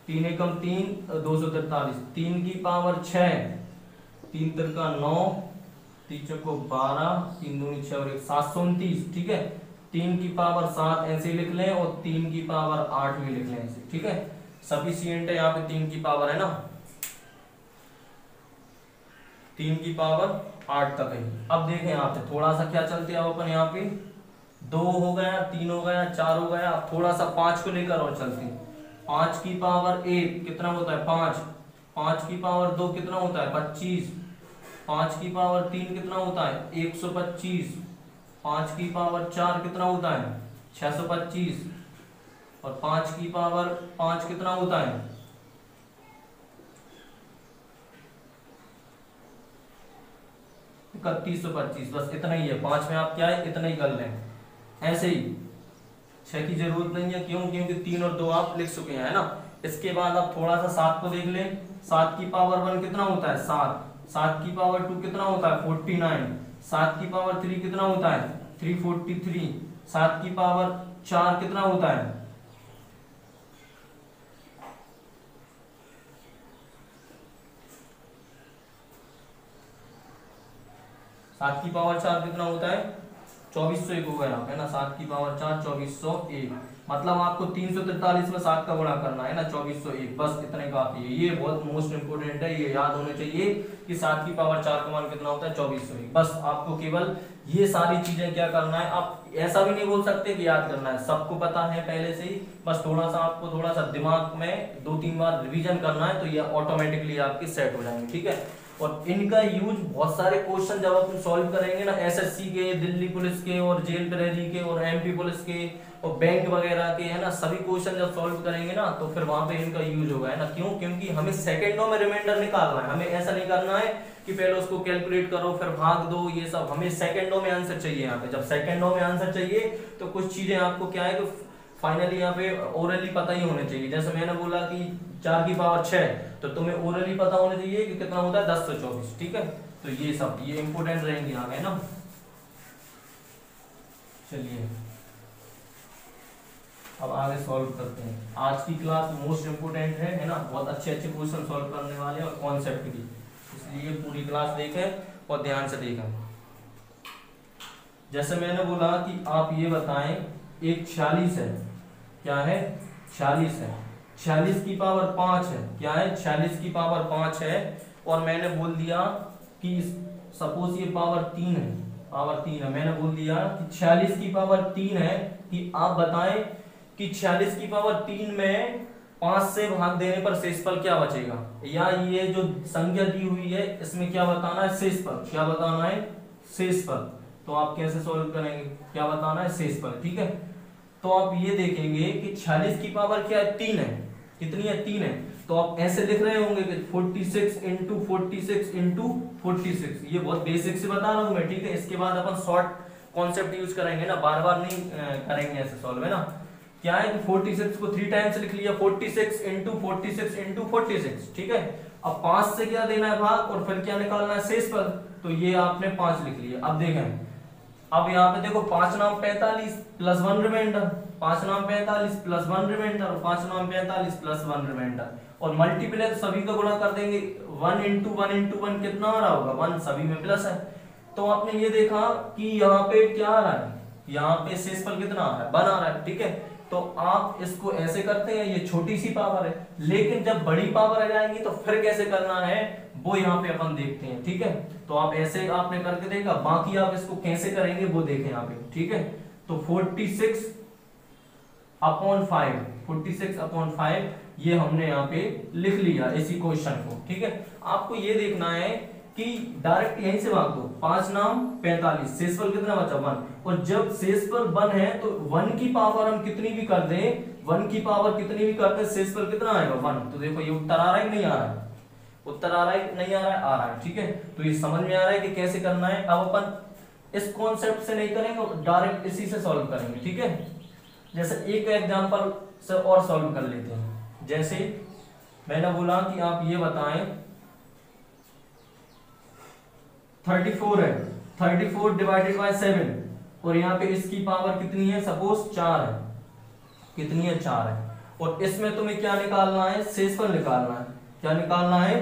3 एकम 3 243, 3 की पावर 6, 3 तिरका 9, 3 चौको 12, 3 दूनी 6 और 1 729, ठीक है। 3 की पावर 7 ऐसे लिख लें और 3 की पावर 8 भी लिख लें ऐसे, ठीक है। सफिशिएंट है यहाँ पे 3 की पावर, है ना, 3 की पावर 8 तक है। अब देखें यहाँ पे थोड़ा सा क्या चलते हैं अपन, यहाँ पे 2 हो गया, 3 हो गया, 4 हो गया, अब थोड़ा सा 5 को लेकर और चलते हैं। 5 की पावर 1 कितना होता है 5, 5 की पावर 2 कितना होता है 25, 5 की पावर 3 कितना होता है 125, 5 की पावर 4 कितना होता है 625, और 5 की पावर 5 कितना होता है 3125। बस इतना ही है, 5 में आप क्या है इतना ही कर लें। ऐसे ही 6 की जरूरत नहीं है, क्यों, क्योंकि 3 और 2 आप लिख चुके हैं, है ना। इसके बाद आप थोड़ा सा 7 को देख लें। 7 की पावर 1 कितना होता है 7, 7 की पावर 2 कितना होता है 49, 7 की पावर 3 कितना होता है 343, 7 की पावर 4 कितना होता है 7 की पावर 4 कितना होता है 2401 हो गया, है ना। 7 की पावर 4 2401, मतलब आपको 343 में 7 का गुणा करना है ना 2401, बस इतने काफी है। ये बहुत मोस्ट इंपोर्टेंट है, ये याद होने चाहिए कि 7 की पावर 4 का मान कितना होता है 2401। बस आपको केवल ये सारी चीजें क्या करना है, आप ऐसा भी नहीं बोल सकते कि याद करना है, सबको पता है पहले से ही, बस थोड़ा सा आपको थोड़ा सा दिमाग में 2-3 बार रिवीजन करना है, तो ये ऑटोमेटिकली आपकी सेट हो जाएंगे, ठीक है। और इनका यूज बहुत सारे क्वेश्चन जब अपन सॉल्व करेंगे ना, एसएससी के, दिल्ली पुलिस के और जेल प्रहरी के और एमपी पुलिस के और बैंक वगैरह के, है ना, सभी क्वेश्चन जब सॉल्व करेंगे ना तो फिर वहां पे इनका यूज होगा, है ना। क्यों? क्योंकि हमें सेकंडों में रिमाइंडर निकालना है, हमें ऐसा नहीं करना है कि पहले उसको कैलकुलेट करो फिर भाग दो, ये सब हमें सेकंडों में आंसर चाहिए। यहाँ पे जब सेकंडों में आंसर चाहिए तो कुछ चीजें आपको क्या है कि फाइनली यहाँ पे ओरली पता ही होने चाहिए। जैसे मैंने बोला कि 4 की पावर 6, तो तुम्हें ओरली पता होने चाहिए कि कितना होता है 10 से 24, ठीक है। तो ये सब ये इंपोर्टेंट रहेंगे यहाँ पे ना। चलिए अब आगे सॉल्व करते हैं। आज की क्लास मोस्ट इंपोर्टेंट है ना, बहुत अच्छे अच्छे क्वेश्चन सॉल्व करने वाले हैं और कॉन्सेप्ट भी, इसलिए पूरी क्लास देखें और ध्यान से देखें। जैसे मैंने बोला कि आप ये बताएं, एक 46 है, क्या है 46 है, 46 की पावर 5 है, क्या है 46 की पावर 5 है। और मैंने बोल दिया कि सपोज ये पावर 3 है, पावर 3 है, मैंने बोल दिया कि 46 की पावर 3 है, कि आप बताएं कि 46 की पावर 3 में 5 से भाग देने पर शेषफल क्या बचेगा, या ये जो संख्या दी हुई है इसमें क्या बताना है, शेषफल, क्या बताना है, शेषफल। तो आप कैसे सॉल्व करेंगे, क्या बताना है, शेषफल, ठीक है। तो आप ये देखेंगे कि 46 की पावर क्या है, 3 है, कितनी है, 3 है। तो आप ऐसे लिख रहे होंगे कि 46 इंटू 46 इंटू 46, ये बहुत बेसिक से बता रहा हूं मैं, ठीक है। इसके बाद अपन शॉर्ट कॉन्सेप्ट यूज करेंगे ना, बार बार नहीं करेंगे ऐसे सॉल्व, है ना। क्या है कि 46 को 3 टाइम्स लिख लिया, 46 इंटू 46 इंटू 46, ठीक है। अब 5 से क्या देना है भाग, और फिर क्या निकालना है, शेषफल। तो ये आपने 5 लिख लिया। अब देखें, अब यहाँ पे देखो 5 नाम 45 प्लस 1 रिमाइंडर, 5 नाम 45 प्लस 1 रिमाइंडर, 5 नाम 45 प्लस 1 रिमाइंडर, और मल्टीप्लाई सभी का गुणा कर देंगे। 1 इंटू 1 इंटू 1 कितना आ रहा होगा, 1, सभी में प्लस है। तो आपने ये देखा कि यहाँ पे क्या आ रहा है, यहाँ पे शेषफल कितना आ रहा है, 1 आ रहा है, ठीक है। तो आप इसको ऐसे करते हैं, ये छोटी सी पावर है, लेकिन जब बड़ी पावर आ जाएगी तो फिर कैसे करना है वो यहाँ पे अपन देखते हैं, ठीक है। तो आप ऐसे आपने करके देखा, बाकी आप इसको कैसे करेंगे वो देखें यहाँ पे, ठीक है। तो 46 अपॉन 5, 46 अपॉन 5 ये हमने यहाँ पे लिख लिया इसी क्वेश्चन को, ठीक है। आपको ये देखना है कि डायरेक्ट यहीं से भाग दो, 5 नाम 45, शेषफल कितना बचा, 1। और जब शेषफल 1 है तो 1 की पावर हम कितनी भी कर दें, 1 की पावर कितनी भी कर दें, शेषफल कितना आएगा, 1। तो देखो ये उत्तर आ रहा है कि नहीं आ रहा है, उत्तर आ रहा है नहीं आ रहा है, आ रहा है, ठीक है। तो ये समझ में आ रहा है कि कैसे करना है। अब अपन इस कॉन्सेप्ट से नहीं करेंगे, डायरेक्ट इसी से सॉल्व करेंगे, ठीक है। जैसे एक एग्जांपल से और सॉल्व कर लेते हैं। जैसे मैंने बोला कि आप ये बताएं 34 है, 34 डिवाइडेड बाय 7, और यहाँ पे इसकी पावर कितनी है, सपोज 4 है, कितनी है, 4 है। और इसमें तुम्हें क्या निकालना है, शेषफल निकालना है, क्या निकालना है,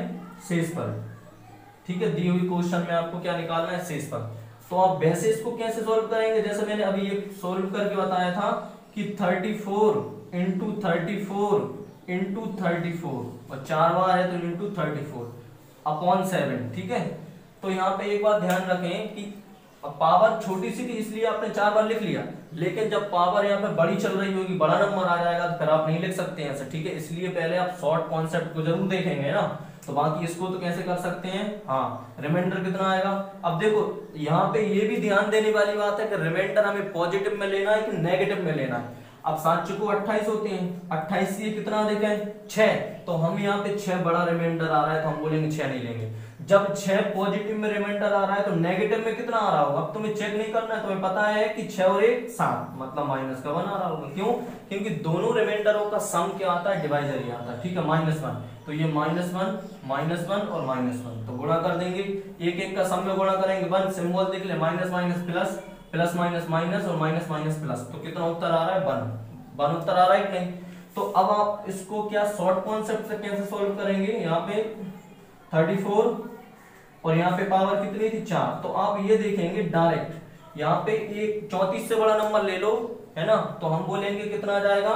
शेषफल, ठीक है। दी हुई क्वेश्चन में आपको क्या निकालना है, शेषफल। तो आप वैसे इसको कैसे सॉल्व करेंगे, जैसे मैंने अभी ये सॉल्व करके बताया था कि 34 इंटू 34 इंटू 34, और 4 बार है तो इंटू 34 अपॉन 7, ठीक है। तो यहाँ पे एक बात ध्यान रखें कि पावर छोटी सी थी इसलिए आपने 4 बार लिख लिया, लेकिन जब पावर यहाँ पे बड़ी चल रही होगी, बड़ा नंबर आ जाएगा तो फिर आप नहीं लिख सकते हैं ऐसे, ठीक है। इसलिए पहले आप शॉर्ट कॉन्सेप्ट को जरूर देखेंगे ना। तो बाकी इसको तो कैसे कर सकते हैं, हाँ, रिमाइंडर कितना आएगा। अब देखो यहाँ पे ये भी ध्यान देने वाली बात है कि रिमाइंडर हमें पॉजिटिव में लेना है कि नेगेटिव में लेना है। अब 7 चुको 28 होते हैं, 28 से कितना देखें, 6, तो हम यहाँ पे 6 बड़ा रिमाइंडर आ रहा है तो हम बोलेंगे 6 नहीं लेंगे। जब 6 पॉजिटिव में रिमाइंडर आ रहा है तो नेगेटिव में कितना आ रहा होगा, अब तुम्हें चेक नहीं करना है, तुम्हें पता है कि 6 और 1 7, मतलब माइनस का 1 आ रहा होगा। क्यों, क्योंकि दोनों रिमाइंडरों का सम क्या आता है, डिवाइजर ही आता है, ठीक है, -1। तो ये -1 -1 और -1, तो गुणा कर देंगे, एक एक का सम में गुणा करेंगे, 1 सिंबल देख ले, minus minus plus, plus minus minus और माइनस माइनस प्लस, तो कितना उत्तर आ रहा है, 1 उत्तर आ रहा है कि नहीं। तो अब आप इसको क्या शॉर्ट कॉन्सेप्ट से कैसे सॉल्व करेंगे, यहाँ पे 34 और यहाँ पे पावर कितनी थी, 4। तो आप ये देखेंगे डायरेक्ट यहाँ पे एक 34 से बड़ा नंबर ले लो, है ना, तो हम बोलेंगे कितना आ जाएगा,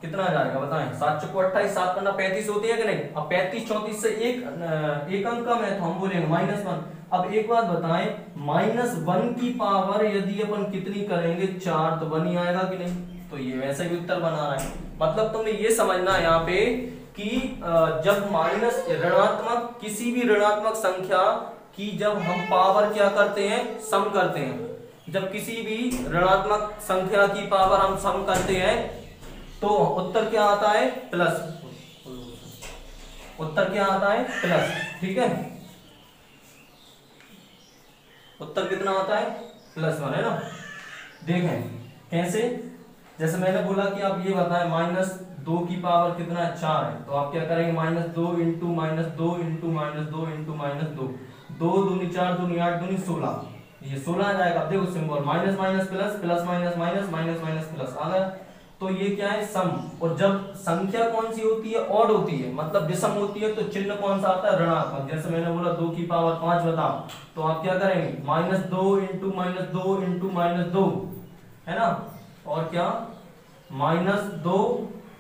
कितना आ जाएगा बताएं, 7 चौको 28, 7 करना 35 होती है कि नहीं। अब 35 34 से एक अंक कम है तो हम बोलेंगे -1। अब एक बात बताएं, -1 की पावर यदि अपन कितनी करेंगे, 4, तो 1 ही आएगा कि नहीं, तो ये वैसे भी उत्तर बना रहा है। मतलब तुमने ये समझना है यहाँ पे कि जब माइनस ऋणात्मक किसी भी ऋणात्मक संख्या की जब हम पावर क्या करते हैं, सम करते हैं, जब किसी भी ऋणात्मक संख्या की पावर हम सम करते हैं तो उत्तर क्या आता है, प्लस। उत्तर क्या आता है, प्लस। ठीक है, उत्तर कितना आता है, +1 है ना। देखें कैसे, जैसे मैंने बोला कि आप ये बताएं -2 की पावर कितना है, 4 है, तो आप क्या करेंगे, -2 इंटू -2 इंटू -2 इंटू -2, 2 दूनी 4 दूनी 8 दूनी 16, ये 16 आ जाएगा। देखो symbol minus minus plus, plus minus minus, minus minus plus आ गया। तो ये क्या है, सम। और जब संख्या कौन सी होती है, ऑड होती है, मतलब विषम होती है, तो चिन्ह कौन सा आता है, ऋणात्मक। जैसे मैंने बोला 2 की पावर 5 बताओ, तो आप क्या करेंगे, -2 इंटू -2 इंटू -2 है ना, और क्या -2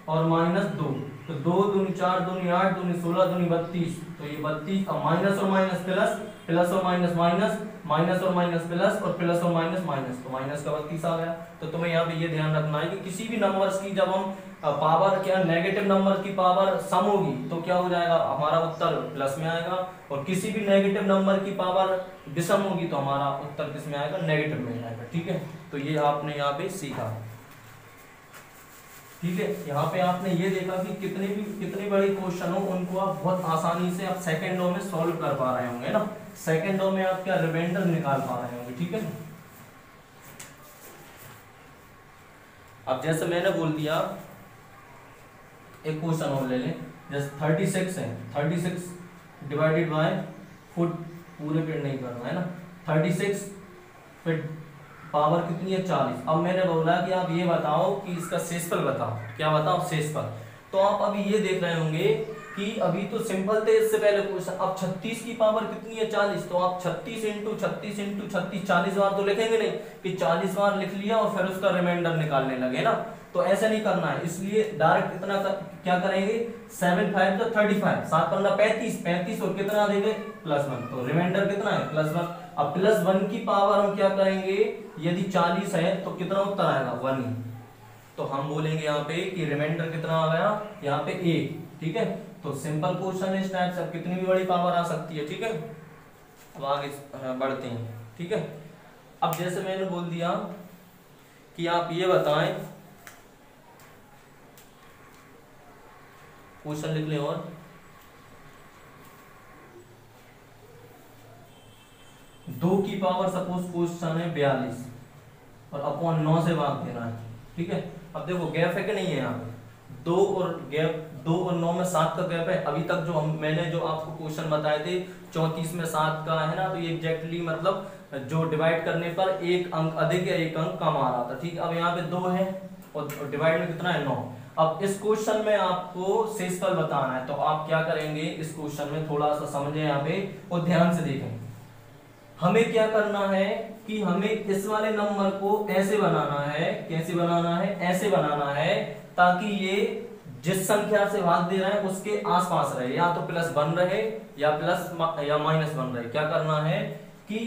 और -2, तो 2 दूनी 4 दूनी 8 दूनी 16 दूनी 32, तो ये 32। अब माइनस और माइनस प्लस, प्लस और माइनस माइनस, माइनस और माइनस प्लस, और प्लस और माइनस माइनस, तो माइनस का 32 आ गया। तो तुम्हें यहाँ पे ये ध्यान रखना है कि किसी भी नंबर्स की जब हम पावर क्या नेगेटिव नंबर की पावर सम होगी तो क्या हो जाएगा, हमारा उत्तर प्लस में आएगा, और किसी भी नेगेटिव नंबर की पावर विषम होगी तो हमारा उत्तर किस में आएगा, नेगेटिव में आएगा। ठीक है, तो ये आपने यहाँ पे सीखा। ठीक है, यहाँ पे आपने ये देखा कि कितने बड़े क्वेश्चन हो उनको आप बहुत आसानी से आप सेकेंडों में सॉल्व कर पा रहे होंगे ना, सेकेंडों में आप क्या रिमाइंडर निकाल पा रहे होंगे। ठीक है, अब जैसे मैंने बोल दिया, एक क्वेश्चन और ले लें, जैसे 36 है, 36 डिवाइडेड बाय फुट, पूरे पेड़ नहीं करना है ना, 36 फिर पावर कितनी है, 40। अब मैंने बोला कि आप ये बताओ कि इसका शेषफल बताओ, क्या बताओ, शेषफल। तो आप अभी ये देख रहे होंगे कि अभी तो सिंपल थे इससे पहले क्वेश्चन। अब 36 की पावर कितनी है, 40, तो आप 36 इंटू 36 इंटू 36 40 बार तो लिखेंगे नहीं कि 40 बार लिख लिया और फिर उसका रिमाइंडर निकालने लगे ना, तो ऐसा नहीं करना है। इसलिए डायरेक्ट इतना क्या करेंगे, 7 5 तो 35, 7 15 35, 35 और कितना देंगे, +1, तो रिमाइंडर कितना है, +1। अब +1 की पावर हम क्या करेंगे, यदि 40 है तो कितना उत्तर आएगा, 1 ही। तो हम बोलेंगे यहाँ पे कि रिमाइंडर कितना आ गया, यहाँ पे 1। ठीक है, तो सिंपल क्वेश्चन है इस टाइप से, कितनी भी बड़ी पावर आ सकती है। ठीक है, अब आगे बढ़ते हैं। ठीक है, अब जैसे मैंने बोल दिया कि आप ये बताएं, क्वेश्चन लिख लें, और 2 की पावर सपोज क्वेश्चन है 42 और अपॉन 9 से भाग देना है। ठीक है, अब देखो गैप है कि नहीं है, यहाँ पे 2 और 9 में 7 का गैप है। अभी तक जो मैंने जो आपको क्वेश्चन बताए थे 34 में 7 का है ना, तो ये एग्जैक्टली मतलब जो डिवाइड करने पर एक अंक अधिक या एक अंक कम आ रहा था। ठीक, अब यहाँ पे 2 है और डिवाइड में कितना है, 9। अब इस क्वेश्चन में आपको शेषफल बताना है, तो आप क्या करेंगे, इस क्वेश्चन में थोड़ा सा समझे यहाँ पे और ध्यान से देखें। हमें क्या करना है कि हमें इस वाले नंबर को ऐसे बनाना है, कैसे बनाना है, ऐसे बनाना है ताकि ये जिस संख्या से भाग दे रहा है उसके आसपास रहे, या तो +1 रहे या -1 रहे। क्या करना है कि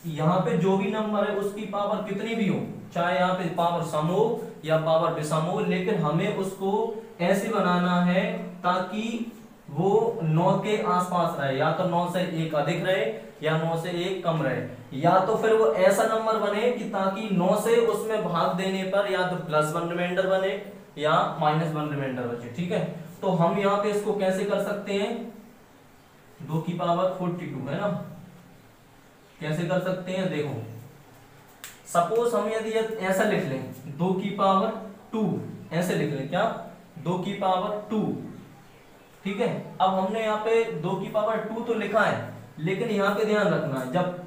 यहाँ पे जो भी नंबर है उसकी पावर कितनी भी हो, चाहे यहाँ पे पावर सम हो या पावर विषम हो, लेकिन हमें उसको ऐसे बनाना है ताकि वो 9 के आसपास रहे, या तो 9 से 1 अधिक रहे या 9 से 1 कम रहे, या तो फिर वो ऐसा नंबर बने कि ताकि 9 से उसमें भाग देने पर या तो +1 रिमाइंडर बने या -1 रिमाइंडर बचे। ठीक है, तो हम यहाँ पे इसको कैसे कर सकते हैं, 2 की पावर 42 है ना, कैसे कर सकते हैं, देखो सपोज हम यदि ऐसा लिख लें 2 की पावर 2, ऐसे लिख लें, क्या 2 की पावर 2। ठीक है, अब हमने यहाँ पे 2 की पावर 2 तो लिखा है, लेकिन यहाँ पे ध्यान रखना है, जब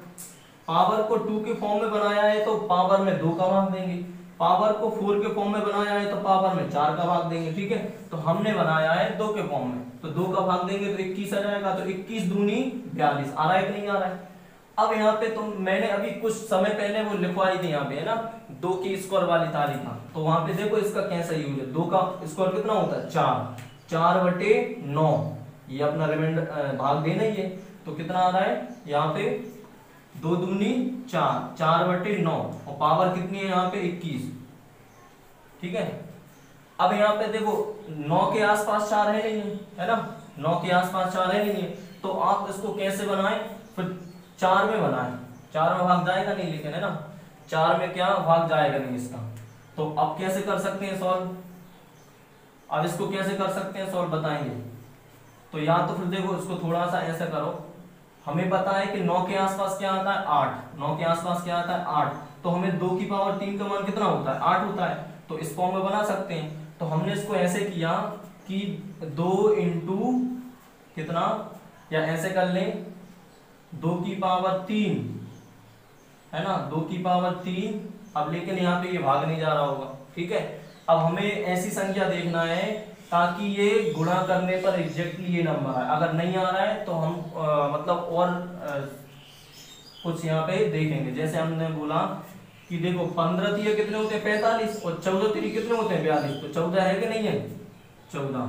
पावर को 2 के फॉर्म में बनाया है तो पावर में 2 का भाग देंगे, पावर को 4 के फॉर्म में बनाया है तो पावर में 4 का भाग देंगे। ठीक है, तो हमने बनाया है 2 के फॉर्म में, तो 2 का भाग देंगे तो 21 आ जाएगा, तो 21 दूनी 42 आ रहा है कि नहीं आ रहा है। अब यहाँ पे तो मैंने अभी कुछ समय पहले वो लिखवाई थी यहाँ पे है ना, 2 की स्क्वायर वाली तारीख, तो वहां पे देखो इसका कैसा यूज है, 2 का स्क्वायर कितना होता है, 4, 4/9, ये अपना रिमाइंडर भाग देना ही है, तो कितना आ रहा है यहाँ पे 2 दूनी 4, 4/9, और पावर कितनी है यहाँ पे 21। ठीक है। अब यहाँ पे देखो 9 के आसपास 4 है नहीं है ना, 9 के आसपास 4 है नहीं है, तो आप इसको कैसे बनाएं, फिर 4 में बनाएं, 4 में भाग जाएगा नहीं लेकिन, है ना, 4 में क्या भाग जाएगा नहीं इसका। तो अब कैसे कर सकते हैं सॉल्व, अब इसको कैसे कर सकते हैं सॉल्व बताएंगे। तो या तो फिर देखो इसको थोड़ा सा ऐसे करो, हमें पता है कि 9 के आसपास क्या आता है 8, 9 के आसपास क्या आता है 8, तो हमें 2 की पावर 3 का मान कितना होता है 8 होता है, तो इस फॉर्म में बना सकते हैं। तो हमने इसको ऐसे किया कि 2 इंटू कितना, या ऐसे कर लें 2 की पावर 3, है ना, 2 की पावर 3। अब लेकिन यहाँ पे ये भाग नहीं जा रहा होगा, ठीक है। अब हमें ऐसी संख्या देखना है ताकि ये गुणा करने पर एग्जैक्टली ये नंबर आए, अगर नहीं आ रहा है तो हम मतलब और कुछ यहाँ पे देखेंगे। जैसे हमने बोला कि देखो 15 तिये कितने होते हैं 45, और 14 तिये कितने होते हैं 42, तो 14 है कि नहीं है 14।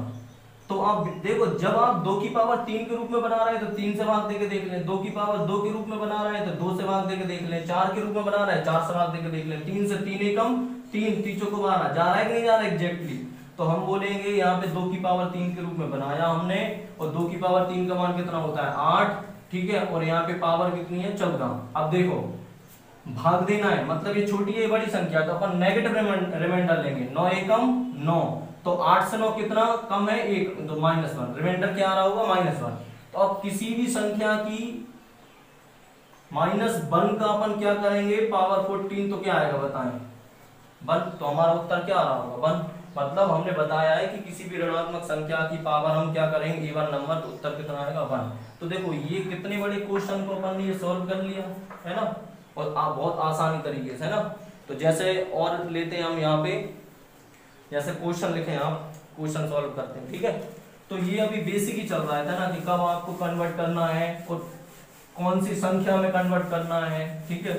तो आप देखो जब आप 2 की पावर 3 के रूप में बना रहे हैं तो 3 से भाग देके देख लें, 2 की पावर 2 के रूप में बना रहे हैं तो 2 से भाग देके देख लें, 4 के रूप में बना रहे हैं 4 से भाग देके देख लें, 3 से 3 एकम 3, तीसों को 12 जा रहा है कि नहीं जा रहा है एग्जैक्टली। तो हम बोलेंगे यहाँ पे 2 की पावर 3 के रूप में बनाया हमने, और 2 की पावर 3 का मान कितना होता है 8, ठीक है, और यहाँ पे पावर कितनी है 14। अब देखो भाग देना है, मतलब ये छोटी है बड़ी संख्या, तो अपन नेगेटिव रिमाइंडर लेंगे, 9 एकम 9, तो 8 से 9 कितना कम है 1, तो -1, रिमाइंडर क्या आ रहा होगा -1। तो अब किसी भी संख्या की -1 का अपन क्या करेंगे पावर 14, तो क्या आएगा बताएं 1, तो हमारा उत्तर क्या आ रहा होगा 1। मतलब हमने बताया है कि किसी भी ऋणात्मक संख्या की पावर हम क्या करेंगे इवन नंबर, तो उत्तर कितना आएगा 1। तो देखो ये कितने बड़े क्वेश्चन को अपन ने सॉल्व कर लिया, है ना, और आप बहुत आसानी तरीके से, है ना। तो जैसे और लेते हैं हम यहाँ पे, जैसे क्वेश्चन लिखे आप, क्वेश्चन सॉल्व करते हैं, ठीक है। तो ये अभी बेसिक ही चल रहा है ना, कि कब आपको कन्वर्ट करना है और कौन सी संख्या में कन्वर्ट करना है, ठीक है,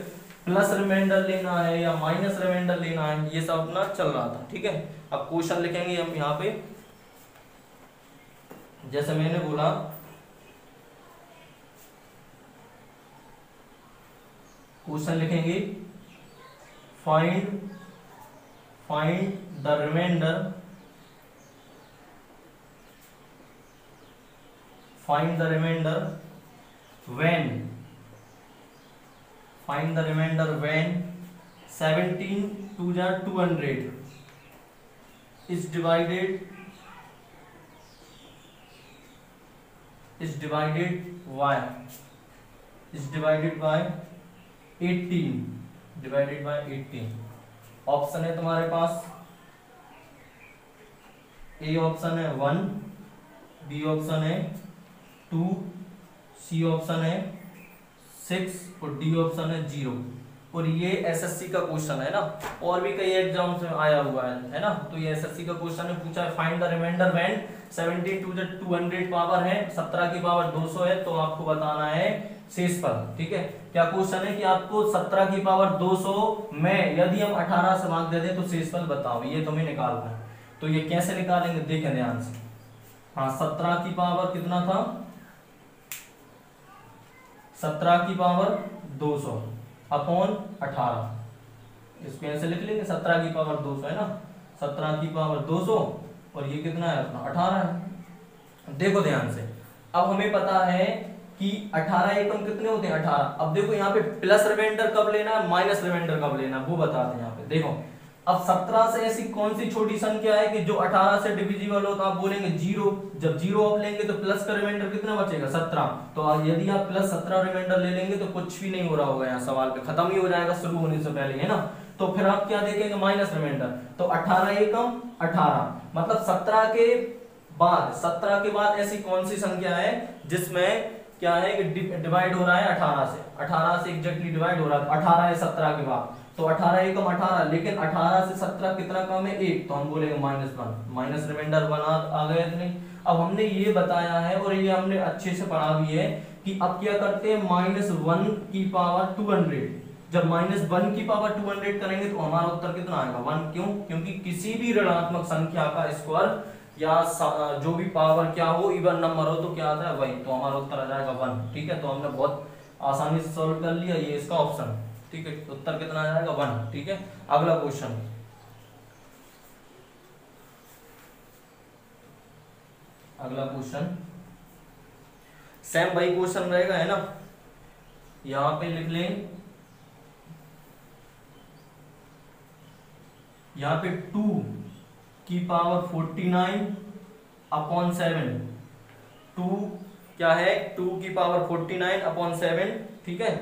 प्लस रिमाइंडर लेना है या माइनस रिमाइंडर लेना है, ये सब अपना चल रहा था, ठीक है। अब क्वेश्चन लिखेंगे हम यहाँ पे, जैसे मैंने बोला क्वेश्चन लिखेंगे find the reminder, find the reminder when 17 2 200 is divided by 18। Option है तुम्हारे पास, ए ऑप्शन है 1, बी ऑप्शन है 2, सी ऑप्शन है 6 और डी ऑप्शन है 0। और ये एसएससी का क्वेश्चन है ना, और भी कई एग्जाम्स में आया हुआ है ना। तो ये एसएससी का क्वेश्चन है, पूछा है find the reminder when 17 2 200 power है, 17 की पावर 200 है, तो आपको बताना है शेषफल, ठीक है। क्या क्वेश्चन है कि आपको 17 की पावर 200 में यदि हम 18 से भाग दे दें तो शेषफल बताओ, ये तुम्हें निकालना है। तो ये कैसे निकालेंगे देखें ध्यान से। हाँ 17 की पावर कितना था 17 की पावर 200 अपॉन 18, इसको ऐसे लिख लेंगे 17 की पावर 200 है ना, 17 की पावर 200 और ये कितना है अपना 18 है। देखो ध्यान से, अब हमें पता है कि 18 एकम कितने होते हैं 18। अब देखो यहाँ पे प्लस रिमाइंडर कब लेना है माइनस रिमाइंडर कब लेना है वो बताते हैं यहाँ पे। देखो अब 17 से ऐसी कौन सी छोटी संख्या है कि जो 18 से डिविजिबल हो, तो आप बोलेंगे 0। जब 0 आप लेंगे तो प्लस का रिमाइंडर कितना बचेगा 17। तो यदि आप प्लस 17 रिमाइंडर ले लेंगे तो कुछ भी नहीं हो रहा होगा, यहाँ सवाल पे खत्म ही हो जाएगा शुरू होने से पहले, है ना। तो फिर आप क्या देखेंगे माइनस रिमाइंडर, तो 18 एकम 18, मतलब 17 के बाद ऐसी कौन सी संख्या है जिसमें क्या है कि डिवाइड हो रहा है 18 से एग्जैक्टली डिवाइड हो रहा है। 18 है 17 के बाद, तो 18 एकम 18, लेकिन 18 से 17 कितना कम है 1, तो हम बोलेंगे -1, माइनस रिमाइंडर बना आ गया कि नहीं। अब हमने ये बताया है और ये हमने अच्छे से पढ़ा भी है कि अब क्या करते हैं -1 की पावर 200, जब -1 की पावर 200 करेंगे तो हमारा उत्तर कितना आएगा 1। क्यों? क्योंकि किसी भी ऋणात्मक संख्या का स्क्वायर या जो भी पावर क्या हो इवन नंबर हो तो क्या आता है वही, तो हमारा उत्तर आ जाएगा 1। ठीक है, तो हमने बहुत आसानी से सॉल्व कर लिया, ये इसका ऑप्शन, ठीक है। उत्तर कितना आ जाएगा 1। ठीक है, अगला क्वेश्चन अगला क्वेश्चन सेम वही क्वेश्चन रहेगा, है ना। यहां पे लिख लें, यहां पे 2 की पावर 49 अपॉन 7, 2 क्या है, 2 की पावर 49 अपॉन 7, ठीक है।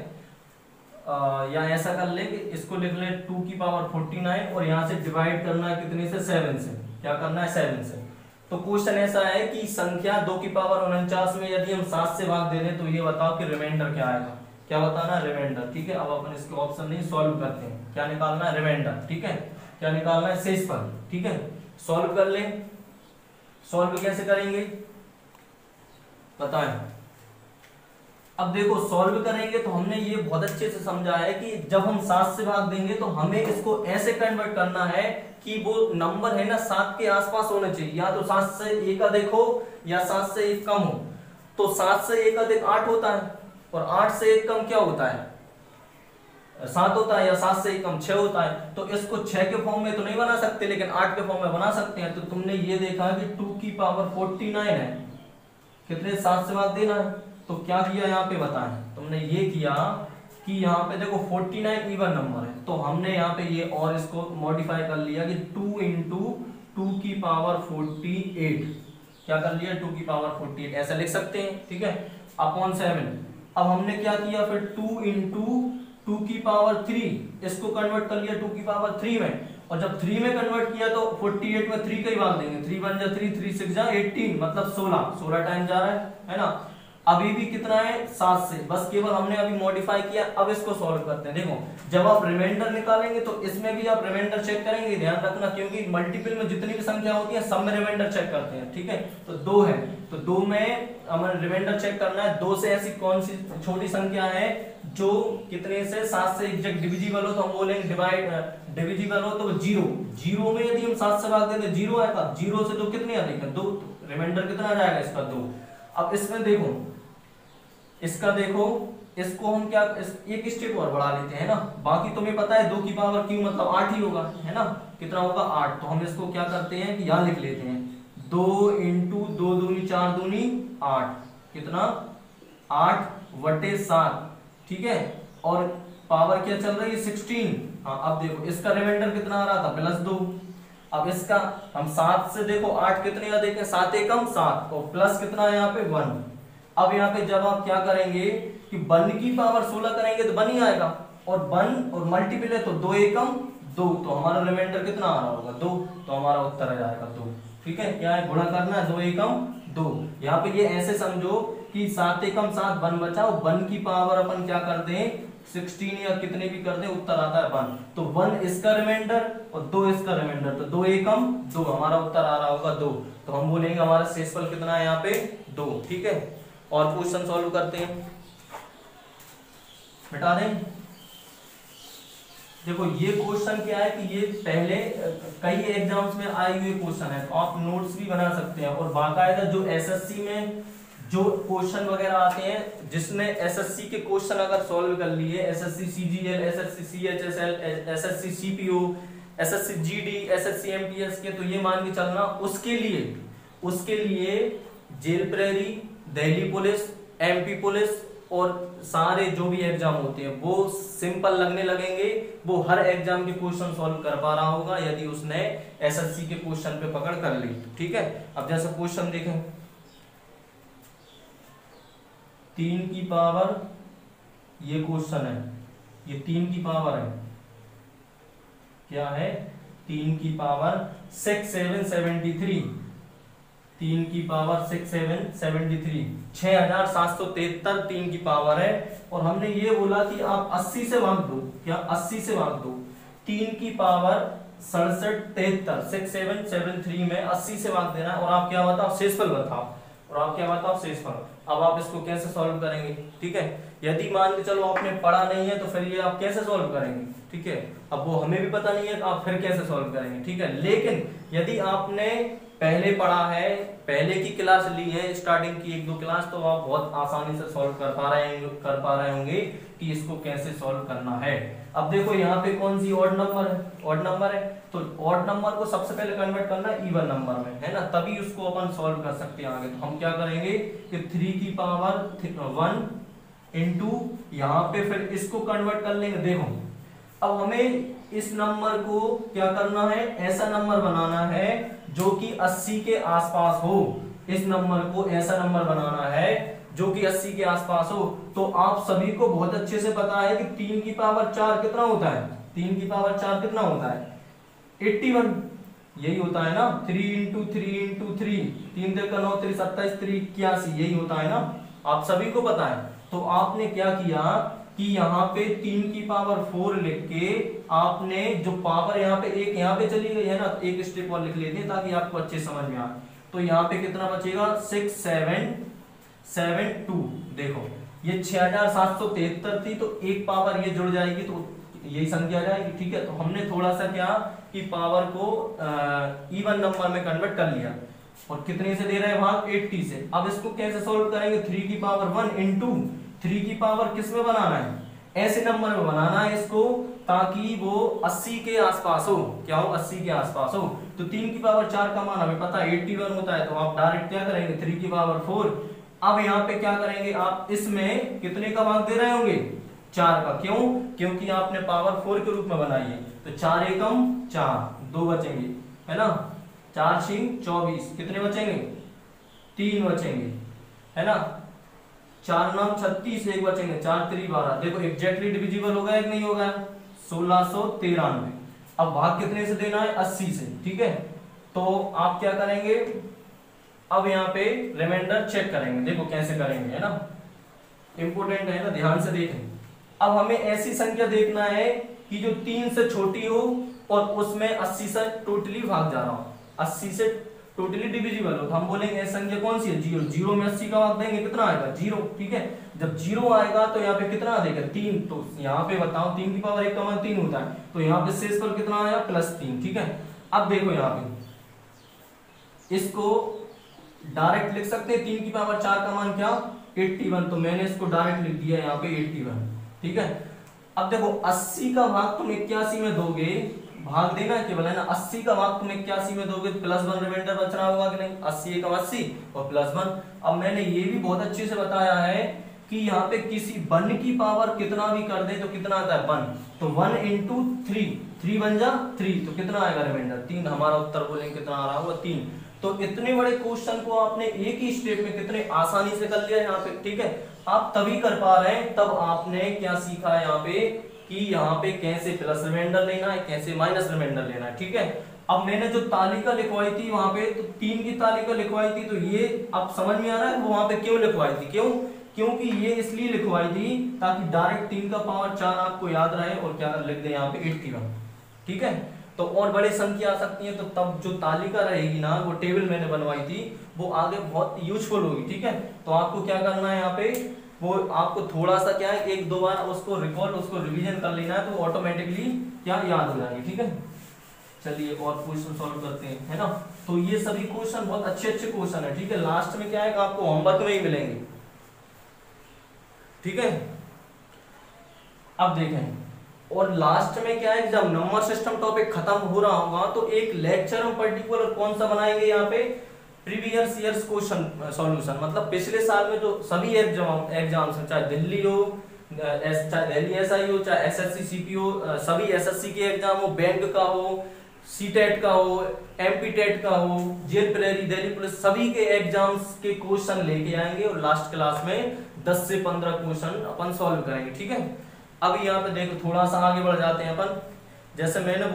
या ऐसा कर ले कि इसको लिख ले 2 की पावर 49 और यहां से डिवाइड करना है कितने से, 7 से। क्या करना है, 7 से। तो क्वेश्चन ऐसा है कि संख्या 2 की पावर 49 में यदि हम 7 से भाग दे दें तो ये बताओ कि रिमाइंडर क्या आएगा। क्या बताना है, रिमाइंडर, ठीक है। अब अपन इसके ऑप्शन नहीं सॉल्व करते हैं, क्या निकालना है, रिमाइंडर, ठीक है। क्या निकालना है, शेषफल, ठीक है। सॉल्व कर लें, सॉल्व कैसे करेंगे बताएं। अब देखो सॉल्व करेंगे तो हमने ये बहुत अच्छे से समझा है कि जब हम 7 से भाग देंगे तो हमें इसको ऐसे कन्वर्ट करना है कि वो नंबर है ना 7 के आसपास होना चाहिए। या तो 7 से 1 अधिक हो या 7 से 1 कम हो। तो 7 से 1 अधिक 8 होता है और 8 से 1 कम क्या होता है, 7 होता है, या 7 से 1 कम 6 होता है। तो इसको 6 के फॉर्म में तो नहीं बना सकते लेकिन 8 के फॉर्म में बना सकते हैं। तो तुमने ये देखा कि 2 की पावर 49 है, कितने 7 से भाग देना है। तो क्या किया यहाँ पे बताएं, तुमने ये किया कि यहाँ पे देखो 49 इवन नंबर है तो हमने यहाँ पे ये और इसको मॉडिफाई कर लिया कि 2 इंटू 2 की पावर 48, क्या कर लिया 2 की पावर 48 ऐसा लिख सकते हैं, ठीक है, अपॉन 7। अब हमने क्या किया फिर 2 इंटू 2 की पावर 3, इसको कन्वर्ट कर लिया 2 की पावर 3 में। और जब 3 में कन्वर्ट किया तो 48 में 3 का ही भाग देंगे, 3 1 जा 3, 3 6 जा 18, मतलब 16 टाइम जा रहा है ना। अभी भी कितना है 7 से, बस केवल हमने अभी मॉडिफाई किया। अब इसको सॉल्व करते हैं। देखो जब आप रिमाइंडर निकालेंगे तो इसमें भी आप रिमाइंडर चेक करेंगे, ध्यान रखना, क्योंकि मल्टीपल में जितनी भी संख्या होती है सब में रिमाइंडर चेक करते हैं, ठीक है। तो 2 है तो 2 में हमें रिमाइंडर चेक करना है। 2 से ऐसी कौन सी छोटी संख्या है जो कितने से 7 से एग्जैक्ट डिविजिबल हो, तो हम बोलेंगे डिविजिबल हो तो 0। 0 में यदि हम 7 से भाग दें तो 0 आएगा। 0 से 2 कितने अधिक है 2, रिमाइंडर कितना आ जाएगा इसका 2। अब इसमें देखो, इसका देखो, इसको हम क्या एक स्टेप और बढ़ा लेते हैं ना। बाकी तुम्हें पता है 2 की पावर क्यू मतलब 8 ही होगा, है ना। कितना होगा 8। तो हम इसको क्या करते हैं कि यहां लिख लेते हैं 2 इंटू 2 दूनी 4 दूनी 8, कितना 8/7, ठीक है। और पावर क्या चल रही है 16। हाँ अब देखो इसका रिमाइंडर कितना आ रहा था +2। अब इसका हम 7 से देखो 8 कितने अधिक है, 7 एकम 7 और प्लस कितना है यहाँ पे 1। अब यहाँ पे जब आप क्या करेंगे कि 1 की पावर 16 करेंगे तो 1 ही आएगा और 1 और मल्टीपल है तो 2 एकम 2, तो हमारा रिमाइंडर कितना आ रहा होगा 2, तो हमारा उत्तर आ जाएगा 2, ठीक है। क्या है गुणा करना है 2 एकम 2। यहाँ पे ये ऐसे समझो कि 7 एकम 7 1 बचा, 1 की पावर अपन क्या कर दें 16 या कितने भी कर दें उत्तर आता है 1। तो 1 इसका रिमाइंडर और 2 इसका रिमाइंडर, तो 2 एकम 2 हमारा उत्तर आ रहा होगा 2। तो हम बोलेंगे हमारा शेषफल कितना है यहाँ पे 2, ठीक है। और क्वेश्चन सॉल्व करते हैं, मिटा दें। देखो ये क्वेश्चन क्या है कि ये पहले कई एग्जाम्स में आए हुए क्वेश्चन है, तो आप नोट्स भी बना सकते हैं। और बाकायदा जो एसएससी में जो क्वेश्चन वगैरह आते हैं, जिसने एसएससी के क्वेश्चन अगर सॉल्व कर लिए, SSC CGL, SSC CHSL, SSC CPO, SSC GD, SSC MTS के, तो ये मान के चलना उसके लिए जेल प्रेरी, दिल्ली पुलिस, एमपी पुलिस और सारे जो भी एग्जाम होते हैं वो सिंपल लगने लगेंगे। वो हर एग्जाम के क्वेश्चन सॉल्व कर पा रहा होगा यदि उसने एसएससी के क्वेश्चन पे पकड़ कर ली, ठीक है। अब जैसे क्वेश्चन देखें 3 की पावर, ये क्वेश्चन है, ये 3 की पावर है, क्या है 3 की पावर 6 7 73, 3 की पावर 6 7 73, 6773 3 की पावर है। और हमने ये बोला कि आप 80 से भाग दो, क्या 80 से भाग दो 3 की पावर 6773, 6773 में 80 से भाग देना है। और आप क्या बताओ शेषफल बताओ, और आप क्या बताओ शेषफल। अब आप इसको कैसे सॉल्व करेंगे, ठीक है। यदि मान के चलो आपने पढ़ा नहीं है तो फिर ये आप कैसे सॉल्व करेंगे, ठीक है। अब वो हमें भी पता नहीं है तो आप फिर कैसे सॉल्व करेंगे, ठीक है। लेकिन यदि आपने पहले पढ़ा है, पहले की क्लास ली है, स्टार्टिंग की 1-2 क्लास, तो आप बहुत आसानी से सॉल्व कर पा रहे होंगे कि इसको कैसे सॉल्व करना है। अब देखो यहाँ पे कौन सी ऑड नंबर है, ऑड नंबर है, तो ऑड नंबर को सबसे पहले कन्वर्ट करना है इवन नंबर में, है ना, तभी उसको अपन सॉल्व कर सकते हैं आगे। तो हम क्या करेंगे कि 3 की पावर 1 इंटू यहाँ पे फिर इसको कन्वर्ट कर लेंगे। देखो अब हमें इस नंबर को क्या करना है, ऐसा नंबर बनाना है जो कि 80 के आसपास हो। इस नंबर को ऐसा नंबर बनाना है जो कि 80 के आसपास हो। तो आप सभी को बहुत अच्छे से पता है कि 3 की पावर 4 कितना होता है, 3 की पावर 4 कितना होता है 81, यही होता है ना। 3 इंटू 3 इंटू 3, 3 3 9 3 27 3 81, यही होता है ना, आप सभी को पता है। तो आपने क्या किया कि यहाँ पे 3 की पावर 4 लिख के आपने जो पावर यहाँ पे एक यहाँ पे चली गई है ना, एक स्टेप और लिख लेते हैं ताकि आपको अच्छे समझ में आए। तो यहाँ पे कितना बचेगा 6772। देखो ये 6773 थी, तो एक पावर ये जुड़ जाएगी तो यही संख्या आ जाएगी, ठीक है। तो हमने थोड़ा सा क्या कि पावर को इवन नंबर में कन्वर्ट कर लिया, और कितने से दे रहे हैं भाग 80 से। अब इसको कैसे सॉल्व करेंगे, 3 की पावर 1 इंटू 3 की पावर किस में बनाना है, ऐसे नंबर में बनाना है इसको ताकि वो 80 के आसपास हो। क्या हो, 80 के आसपास हो। तो 3 की पावर 4 का मान हमें पता है 81 होता है, तो आप डायरेक्ट क्या करेंगे 3 की पावर 4। अब यहाँ पे क्या करेंगे आप, इसमें कितने का भाग दे रहे होंगे 4 का, क्यों, क्योंकि आपने पावर 4 के रूप में बनाई है। तो 4 एकम 4, 2 बचेंगे, है ना, 4 6 24, कितने बचेंगे 3 बचेंगे, है ना, 4 9 36, 1 बचेंगे, 4 3 12। देखो एग्जैक्टली डिविजिबल होगा कि नहीं होगा, 1693। अब भाग कितने से देना है 80 से, ठीक है। तो आप क्या करेंगे, अब यहाँ पे रिमाइंडर चेक करेंगे, देखो कैसे करेंगे, है ना, इंपोर्टेंट है ना, ध्यान से देखें। अब हमें ऐसी संख्या देखना है कि जो 3 से छोटी हो और उसमें 80 से टोटली भाग जा रहा हो, 80 से टोटली डिविजिबल हो। तो हम बोलेंगे ऐसी संख्या कौन सी है, 0। 0 में 80 का भाग देंगे, कितना आएगा 0, ठीक है। जब 0 आएगा तो यहाँ पे कितना देगा 3, तो यहाँ पे बताओ 3 की पावर 1 का मान 3 होता है, तो यहाँ पे शेष पर कितना आया +3, ठीक है। अब देखो यहाँ पे इसको डायरेक्ट लिख सकते हैं, 3 की पावर 4 का मान क्या 81, तो मैंने इसको डायरेक्ट लिख दिया यहाँ पे 81, ठीक है। अब देखो 80 का भाग तुम 81 में दोगे, भाग देना है केवल, है ना, 80 का भाग तुम 81 में दोगे, +1 रिमाइंडर बच रहा होगा कि नहीं, 80 एकम 80 और +1। अब मैंने ये भी बहुत अच्छे से बताया है कि यहाँ पे किसी 1 की पावर कितना भी कर दे तो कितना आता है 1, तो 1 इंटू 3 बन जा 3, तो कितना आएगा रिमाइंडर 3। हमारा उत्तर बोलेंगे कितना आ रहा होगा 3। तो इतने बड़े क्वेश्चन को आपने एक ही स्टेप में कितने आसानी से कर लिया यहाँ पे, ठीक है। आप तभी कर पा रहे हैं तब आपने क्या सीखा है यहाँ पे कि यहाँ पे कैसे प्लस रिमाइंडर लेना है, कैसे माइनस रिमाइंडर लेना है, ठीक है। अब मैंने जो तालिका लिखवाई थी वहां पे, तो 3 की तालिका लिखवाई थी, तो ये अब समझ में आ रहा है वो वहां पे क्यों लिखवाई थी, क्यों, क्योंकि ये इसलिए लिखवाई थी ताकि डायरेक्ट 3 का पावर 4 आपको याद रहे और क्या लिख दे यहाँ पे 81, ठीक है। तो और बड़ी संख्या आ सकती है, तो तब जो तालिका रहेगी ना, वो टेबल मैंने बनवाई थी, वो आगे बहुत यूजफुल होगी, ठीक है। तो आपको क्या करना है यहाँ पे, वो आपको थोड़ा सा क्या है 1-2 बार उसको रिकॉल, उसको रिवीजन कर लेना है, तो ऑटोमेटिकली क्या याद हो जाएंगे, ठीक है। चलिए और क्वेश्चन सॉल्व करते हैं, है ना। तो ये सभी क्वेश्चन बहुत अच्छे क्वेश्चन है, ठीक है। लास्ट में क्या है आपको होमवर्क में ही मिलेंगे, ठीक है। अब देखें, और लास्ट में क्या है, जब नंबर सिस्टम टॉपिक खत्म हो रहा होगा तो एक लेक्चर हम पर्टिकुलर कौन सा बनाएंगे यहाँ पे, प्रीवियस ईयर्स क्वेश्चन सॉल्यूशन, मतलब पिछले साल में जो सभी एग्जाम्स हैं, चाहे दिल्ली हो, चाहे दिल्ली एसआई हो, चाहे एसएससी सीपी हो, सभी एसएससी के एग्जाम हो, बैंक का हो, सीटेट का हो, एमपी का हो, जेल प्रेरी, दिल्ली पुलिस, सभी के एग्जाम्स के क्वेश्चन लेके आएंगे और लास्ट क्लास में 10 से 15 क्वेश्चन अपन सॉल्व करेंगे, ठीक है। अभी यहाँ पे देखो थोड़ा सा आगे बढ़ जाते हैं अपन। जैसे मैंने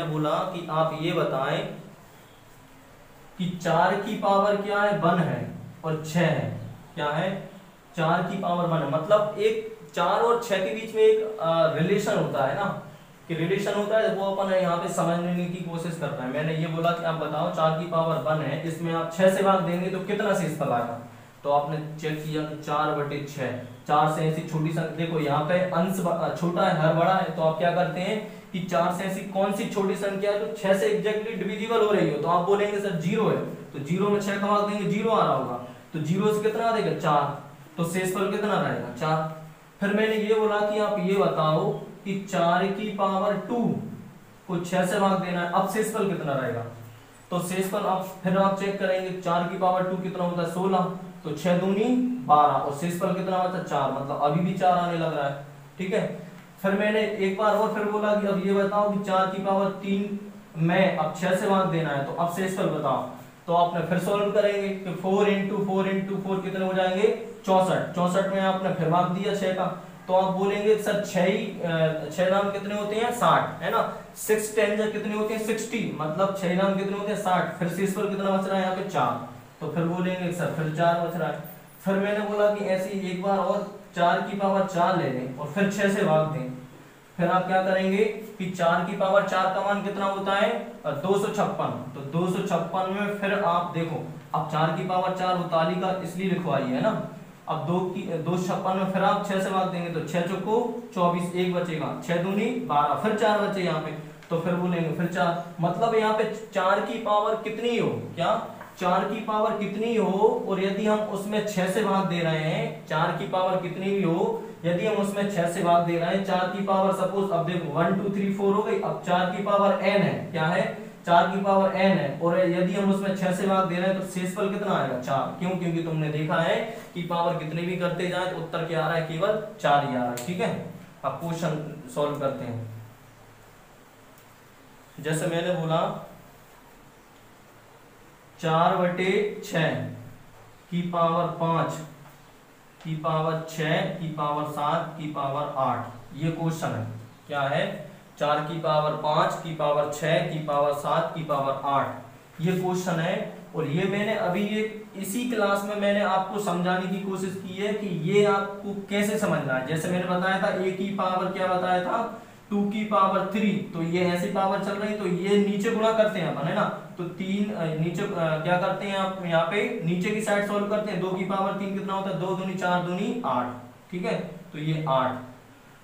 बोला कि आप ये बताएं कि 4 की पावर क्या है 1 है और 6 है, क्या है 4 की पावर 1 है, मतलब एक 4 और 6 के बीच में एक रिलेशन होता है ना, कि रिलेशन होता है वो अपन यहाँ पे समझने की कोशिश कर रहे हैं। मैंने ये बोला कि आप बताओ 4 की पावर 1 है, इसमें आप 6 से भाग देंगे तो कितना शेषफल आएगा। तो आपने चेक किया कि 4/6, 4 से ऐसी छोटी संख्या, देखो यहाँ पे अंश छोटा है हर बड़ा है, तो आप क्या करते हैं कि 4 से ऐसी कौन सी छोटी संख्या है तो 6 से एग्जैक्टली डिविजिबल हो रही हो, तो आप बोलेंगे सर 0 है, तो 0 में 6 का भाग देंगे 0 आ रहा होगा, तो 0 से कितना आ देगा 4, तो शेषफल कितना रहेगा 4। फिर मैंने ये बोला कि आप ये बताओ कि 4 की पावर 2 को 6 से भाग देना है, अब शेषफल कितना रहेगा। तो शेषफल आप फिर आप चेक करेंगे 4 की पावर 2 कितना होता है 16, तो 6 दूनी 12 और शेषफल कितना होता है 4, मतलब अभी भी 4 आने लग रहा है। ठीक है, फिर मैंने एक बार और फिर बोला कि अब ये बताओ कि 4 की पावर 3 में अब 6 से भाग देना है, तो अब शेषफल बताओ। तो आपने फिर सॉल्व करेंगे कि 4 × 4 × 4 कितने हो जाएंगे 64, 64 में आपने फिर भाग दिया 6 का, तो आप बोलेंगे सर 6 नाम कितने होते हैं 60 है ना, 6 10 कितने होते हैं 60, मतलब 6 नाम कितने होते हैं 60। फिर शेषफल कितना बच रहा है यहाँ पे 4, तो फिर बोलेंगे सर फिर 4 बच रहा है। फिर मैंने बोला कि ऐसे एक बार और 4 की पावर 4 ले लें और फिर 6 से भाग दें। फिर आप क्या करेंगे कि 4 की पावर 4 का मान कितना होता है 256, तो 256 में फिर आप देखो अब 4 की पावर 4 तालिका इसलिए लिखवाई है ना, अब 256 में फिर आप 6 से भाग देंगे तो 6 चौको 24, 1 बचेगा, 6 दूनी 12, फिर 4 बचे यहाँ पे, तो फिर बोलेंगे फिर 4, मतलब यहाँ पे 4 की पावर कितनी हो, क्या 4 की पावर कितनी हो, और यदि हम उसमें 6 से भाग दे रहे हैं, 4 की पावर कितनी भी हो यदि हम उसमें 6 से भाग दे रहे हैं, 4 की पावर सपोज अब देखो 1 2 3 4 हो गई, अब 4 की पावर n है, क्या है 4 की पावर n है, और यदि हम उसमें 6 से भाग दे रहे हैं तो शेषफल कितना आएगा 4, क्यों, क्योंकि तुमने देखा है कि पावर कितने भी करते जाए तो उत्तर क्या आ रहा है केवल 4 ही आ रहा है। ठीक है, अब क्वेश्चन सॉल्व करते हैं। जैसे मैंने बोला 4/6 की पावर 5 की पावर 6 की पावर 7 की पावर 8, ये क्वेश्चन है, क्या है 4 की पावर 5 की पावर 6 की पावर 7 की पावर 8, ये क्वेश्चन है। और ये मैंने अभी इसी क्लास में मैंने आपको समझाने की कोशिश की है कि ये आपको कैसे समझना है। जैसे मैंने बताया था a की पावर क्या बताया था 2 की पावर 3, तो ये ऐसी पावर चल रही, तो ये नीचे गुणा करते हैं अपन है ना, तो 3 नीचे क्या करते हैं आप यहाँ पे नीचे की साइड सॉल्व करते हैं, 2 की पावर 3 कितना होता है 2 दूनी 4 दूनी 8, ठीक है, तो ये 8।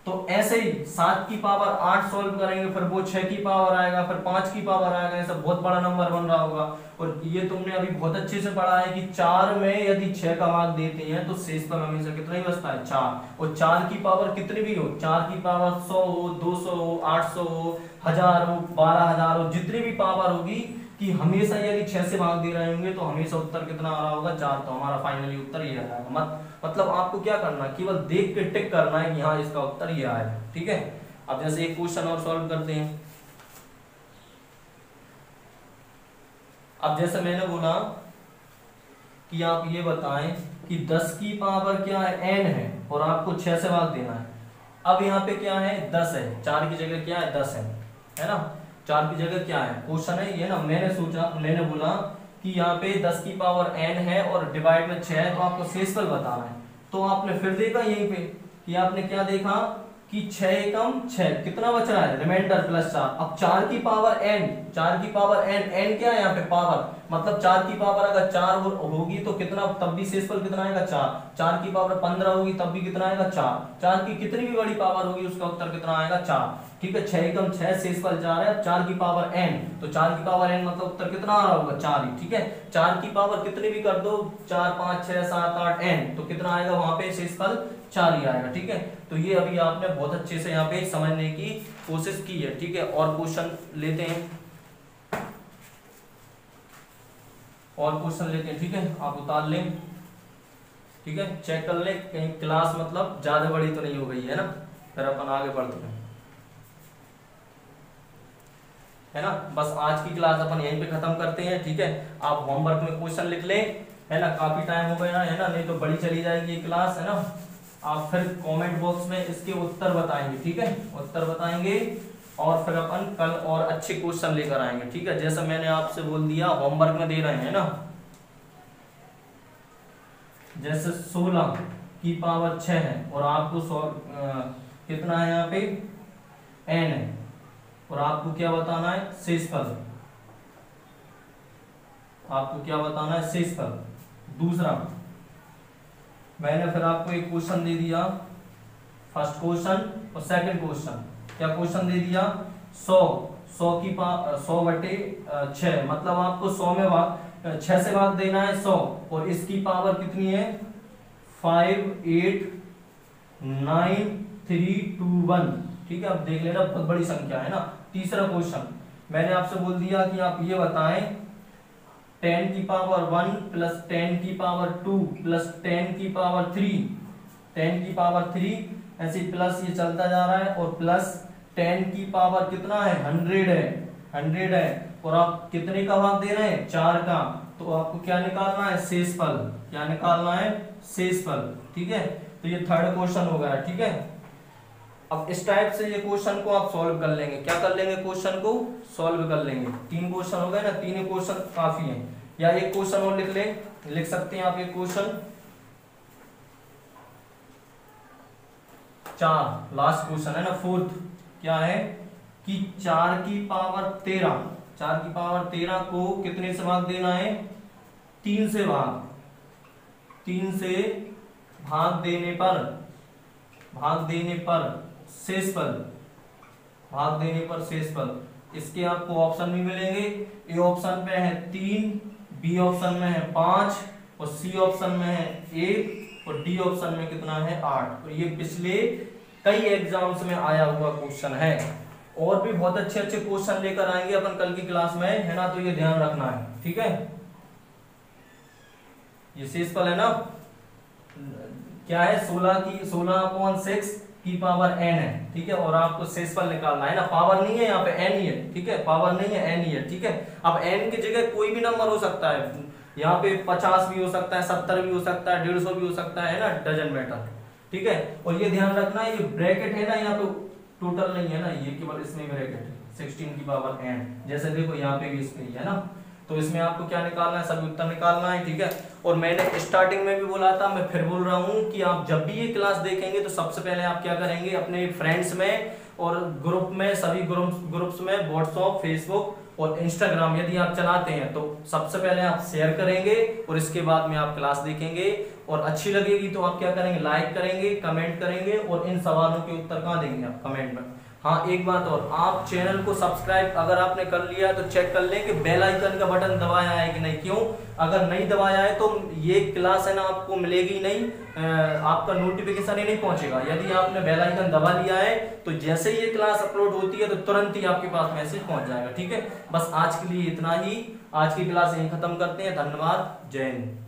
तो ऐसे ही 7 की पावर 8 सॉल्व करेंगे, फिर वो 6 की पावर आएगा, फिर 5 की पावर आएगा, ऐसा बहुत बड़ा नंबर बन रहा होगा। और ये तुमने अभी बहुत अच्छे से पढ़ा है कि 4 में यदि 6 का भाग देते हैं तो शेषफल हमेशा कितना ही बचता है 4, और 4 की पावर कितनी भी हो, 4 की पावर 100 हो 200 हो 800 हो 1000 हो 12000 हो, जितनी भी पावर होगी कि हमेशा यदि 6 से भाग दे रहे होंगे तो हमेशा उत्तर कितना आ रहा होगा 4, तो हमारा फाइनली उत्तर ये आएगा। मतलब आपको क्या करना है, केवल देख के टिक करना है कि हाँ इसका उत्तर ये आएगा। ठीक है, अब जैसे एक क्वेश्चन और सॉल्व करते हैं। अब जैसे मैंने बोला कि आप ये बताएं कि 10 की पावर क्या है n है और आपको 6 से भाग देना है। अब यहाँ पे क्या है 10 है, 4 की जगह क्या है 10 है ना, 4 की जगह क्या है क्वेश्चन है ये ना। मैंने बोला कि यहाँ पे 10 की पावर n है और डिवाइड में 6 है, तो आपको शेषफल बताना है। तो आपने फिर देखा यहीं पे कि आपने क्या देखा कि 6 एकम 6 कितना बच रहा है रिमाइंडर प्लस 4। अब 4 की पावर n, 4 की पावर n क्या है यहाँ पे पावर, मतलब 4 की पावर अगर 4 होगी तो कितना, तब भी शेषफल कितना आएगा 4। 4 की पावर 15 होगी तब भी कितना आएगा 4। 4 की कितनी भी बड़ी पावर होगी उसका उत्तर कितना आएगा 4। ठीक है, 6 एकम 6 शेषफल 4 है, 4 की पावर n, तो 4 की पावर n मतलब उत्तर कितना आ रहा होगा 4 ही। ठीक है, 4 की पावर कितनी भी कर दो 4 5 6 7 8 n, तो कितना आएगा वहां पे शेषफल 4 ही आएगा। ठीक है, तो ये अभी आपने बहुत अच्छे से यहाँ पे समझने की कोशिश की है। ठीक है, और क्वेश्चन लेते हैं, ठीक है, आप उतार लें, ठीक है, चेक कर लें कहीं क्लास मतलब ज्यादा बड़ी तो नहीं हो गई है ना, फिर अपन आगे बढ़ते हैं, है ना। बस आज की क्लास अपन यहीं पे खत्म करते हैं। ठीक है, आप होमवर्क में क्वेश्चन लिख लें, है ना, काफी टाइम हो गया है ना, नहीं तो बड़ी चली जाएगी ये क्लास, है ना। आप फिर कमेंट बॉक्स में इसके उत्तर बताएंगे, ठीक है, उत्तर बताएंगे और फिर अपन कल और अच्छे क्वेश्चन लेकर आएंगे। ठीक है, जैसा मैंने आपसे बोल दिया होमवर्क में दे रहे हैं ना, जैसे 16 की पावर 6 है और आपको कितना है यहाँ पे n है, और आपको क्या बताना है, शेषफल। आपको क्या बताना है, शेषफल। दूसरा मैंने फिर आपको एक क्वेश्चन दे दिया, फर्स्ट क्वेश्चन और सेकंड क्वेश्चन। क्या क्वेश्चन दे दिया, 100 बटे 6, मतलब आपको 100 में भाग 6 से भाग देना है 100, और इसकी पावर कितनी है 5 8 9 3 2 1। ठीक है, अब देख लेना बहुत बड़ी संख्या है ना। तीसरा क्वेश्चन मैंने आपसे बोल दिया कि आप ये बताएं 10 की पावर 1 प्लस 10 की पावर 2 प्लस 10 की पावर 3, 10 की पावर 3 ऐसे प्लस ये चलता जा रहा है, और प्लस 10 की पावर कितना है 100 है, 100 है, और आप कितने का भाग दे रहे हैं 4 का, तो आपको क्या निकालना है, शेषफल। क्या निकालना है, शेषफल। ठीक है, तो ये थर्ड क्वेश्चन हो गया। ठीक है, अब इस टाइप से ये क्वेश्चन को आप सॉल्व कर लेंगे। क्या कर लेंगे, क्वेश्चन को सॉल्व कर लेंगे। 3 क्वेश्चन हो गए ना, 3 क्वेश्चन काफी हैं, या एक क्वेश्चन और लिख ले, लिख सकते हैं आप एक क्वेश्चन 4, लास्ट क्वेश्चन है ना, फोर्थ। क्या है कि 4 की पावर 13, 4 की पावर 13 को कितने से भाग देना है, 3 से भाग, 3 से भाग देने पर शेषफल, भाग देने पर शेषफल। इसके आपको ऑप्शन भी मिलेंगे, ए ऑप्शन पे है 3, बी ऑप्शन में है 5, और सी ऑप्शन में है 1, और डी ऑप्शन में कितना है 8। और ये पिछले कई एग्जाम्स में आया हुआ क्वेश्चन है, और भी बहुत अच्छे अच्छे क्वेश्चन लेकर आएंगे अपन कल की क्लास में, है ना, तो ये ध्यान रखना है। ठीक है, ये शेषफल है ना, क्या है 16/6 की पावर n है। ठीक है, और आपको शेषफल निकालना है ना, पावर नहीं है यहाँ पे, n ही है। ठीक है, पावर नहीं है, n ही है। ठीक है, अब n की जगह कोई भी नंबर हो सकता है, यहाँ पे 50 भी हो सकता है, 70 भी हो सकता है, 150 भी हो सकता है ना, डजंट मैटर। ठीक है, और ये ध्यान रखना है, ये ब्रैकेट है ना, यहाँ पे टोटल नहीं है ना, ये केवल इसमें ब्रैकेट है, 16 की पावर n, जैसे देखो यहाँ पे भी इसमें ही है ना, तो इसमें आपको क्या निकालना है, सभी उत्तर निकालना है। ठीक है, और मैंने स्टार्टिंग में भी बोला था, मैं फिर बोल रहा हूँ कि आप जब भी ये क्लास देखेंगे तो सबसे पहले आप क्या करेंगे, अपने फ्रेंड्स में और ग्रुप में, सभी ग्रुप्स में, व्हाट्सएप, फेसबुक और इंस्टाग्राम यदि आप चलाते हैं तो सबसे पहले आप शेयर करेंगे, और इसके बाद में आप क्लास देखेंगे, और अच्छी लगेगी तो आप क्या करेंगे, लाइक करेंगे, कमेंट करेंगे, और इन सवालों के उत्तर कहाँ देंगे आप, कमेंट में। हाँ, एक बात और, आप चैनल को सब्सक्राइब अगर आपने कर लिया है तो चेक कर लें कि बेल आइकन का बटन दबाया है कि नहीं। क्यों, अगर नहीं दबाया है तो ये क्लास है ना आपको मिलेगी नहीं, आपका नोटिफिकेशन ही नहीं पहुंचेगा। यदि आपने बेल आइकन दबा लिया है तो जैसे ये क्लास अपलोड होती है तो तुरंत ही आपके पास मैसेज पहुंच जाएगा। ठीक है, बस आज के लिए इतना ही, आज की क्लास यहीं खत्म करते हैं। धन्यवाद, जय हिंद।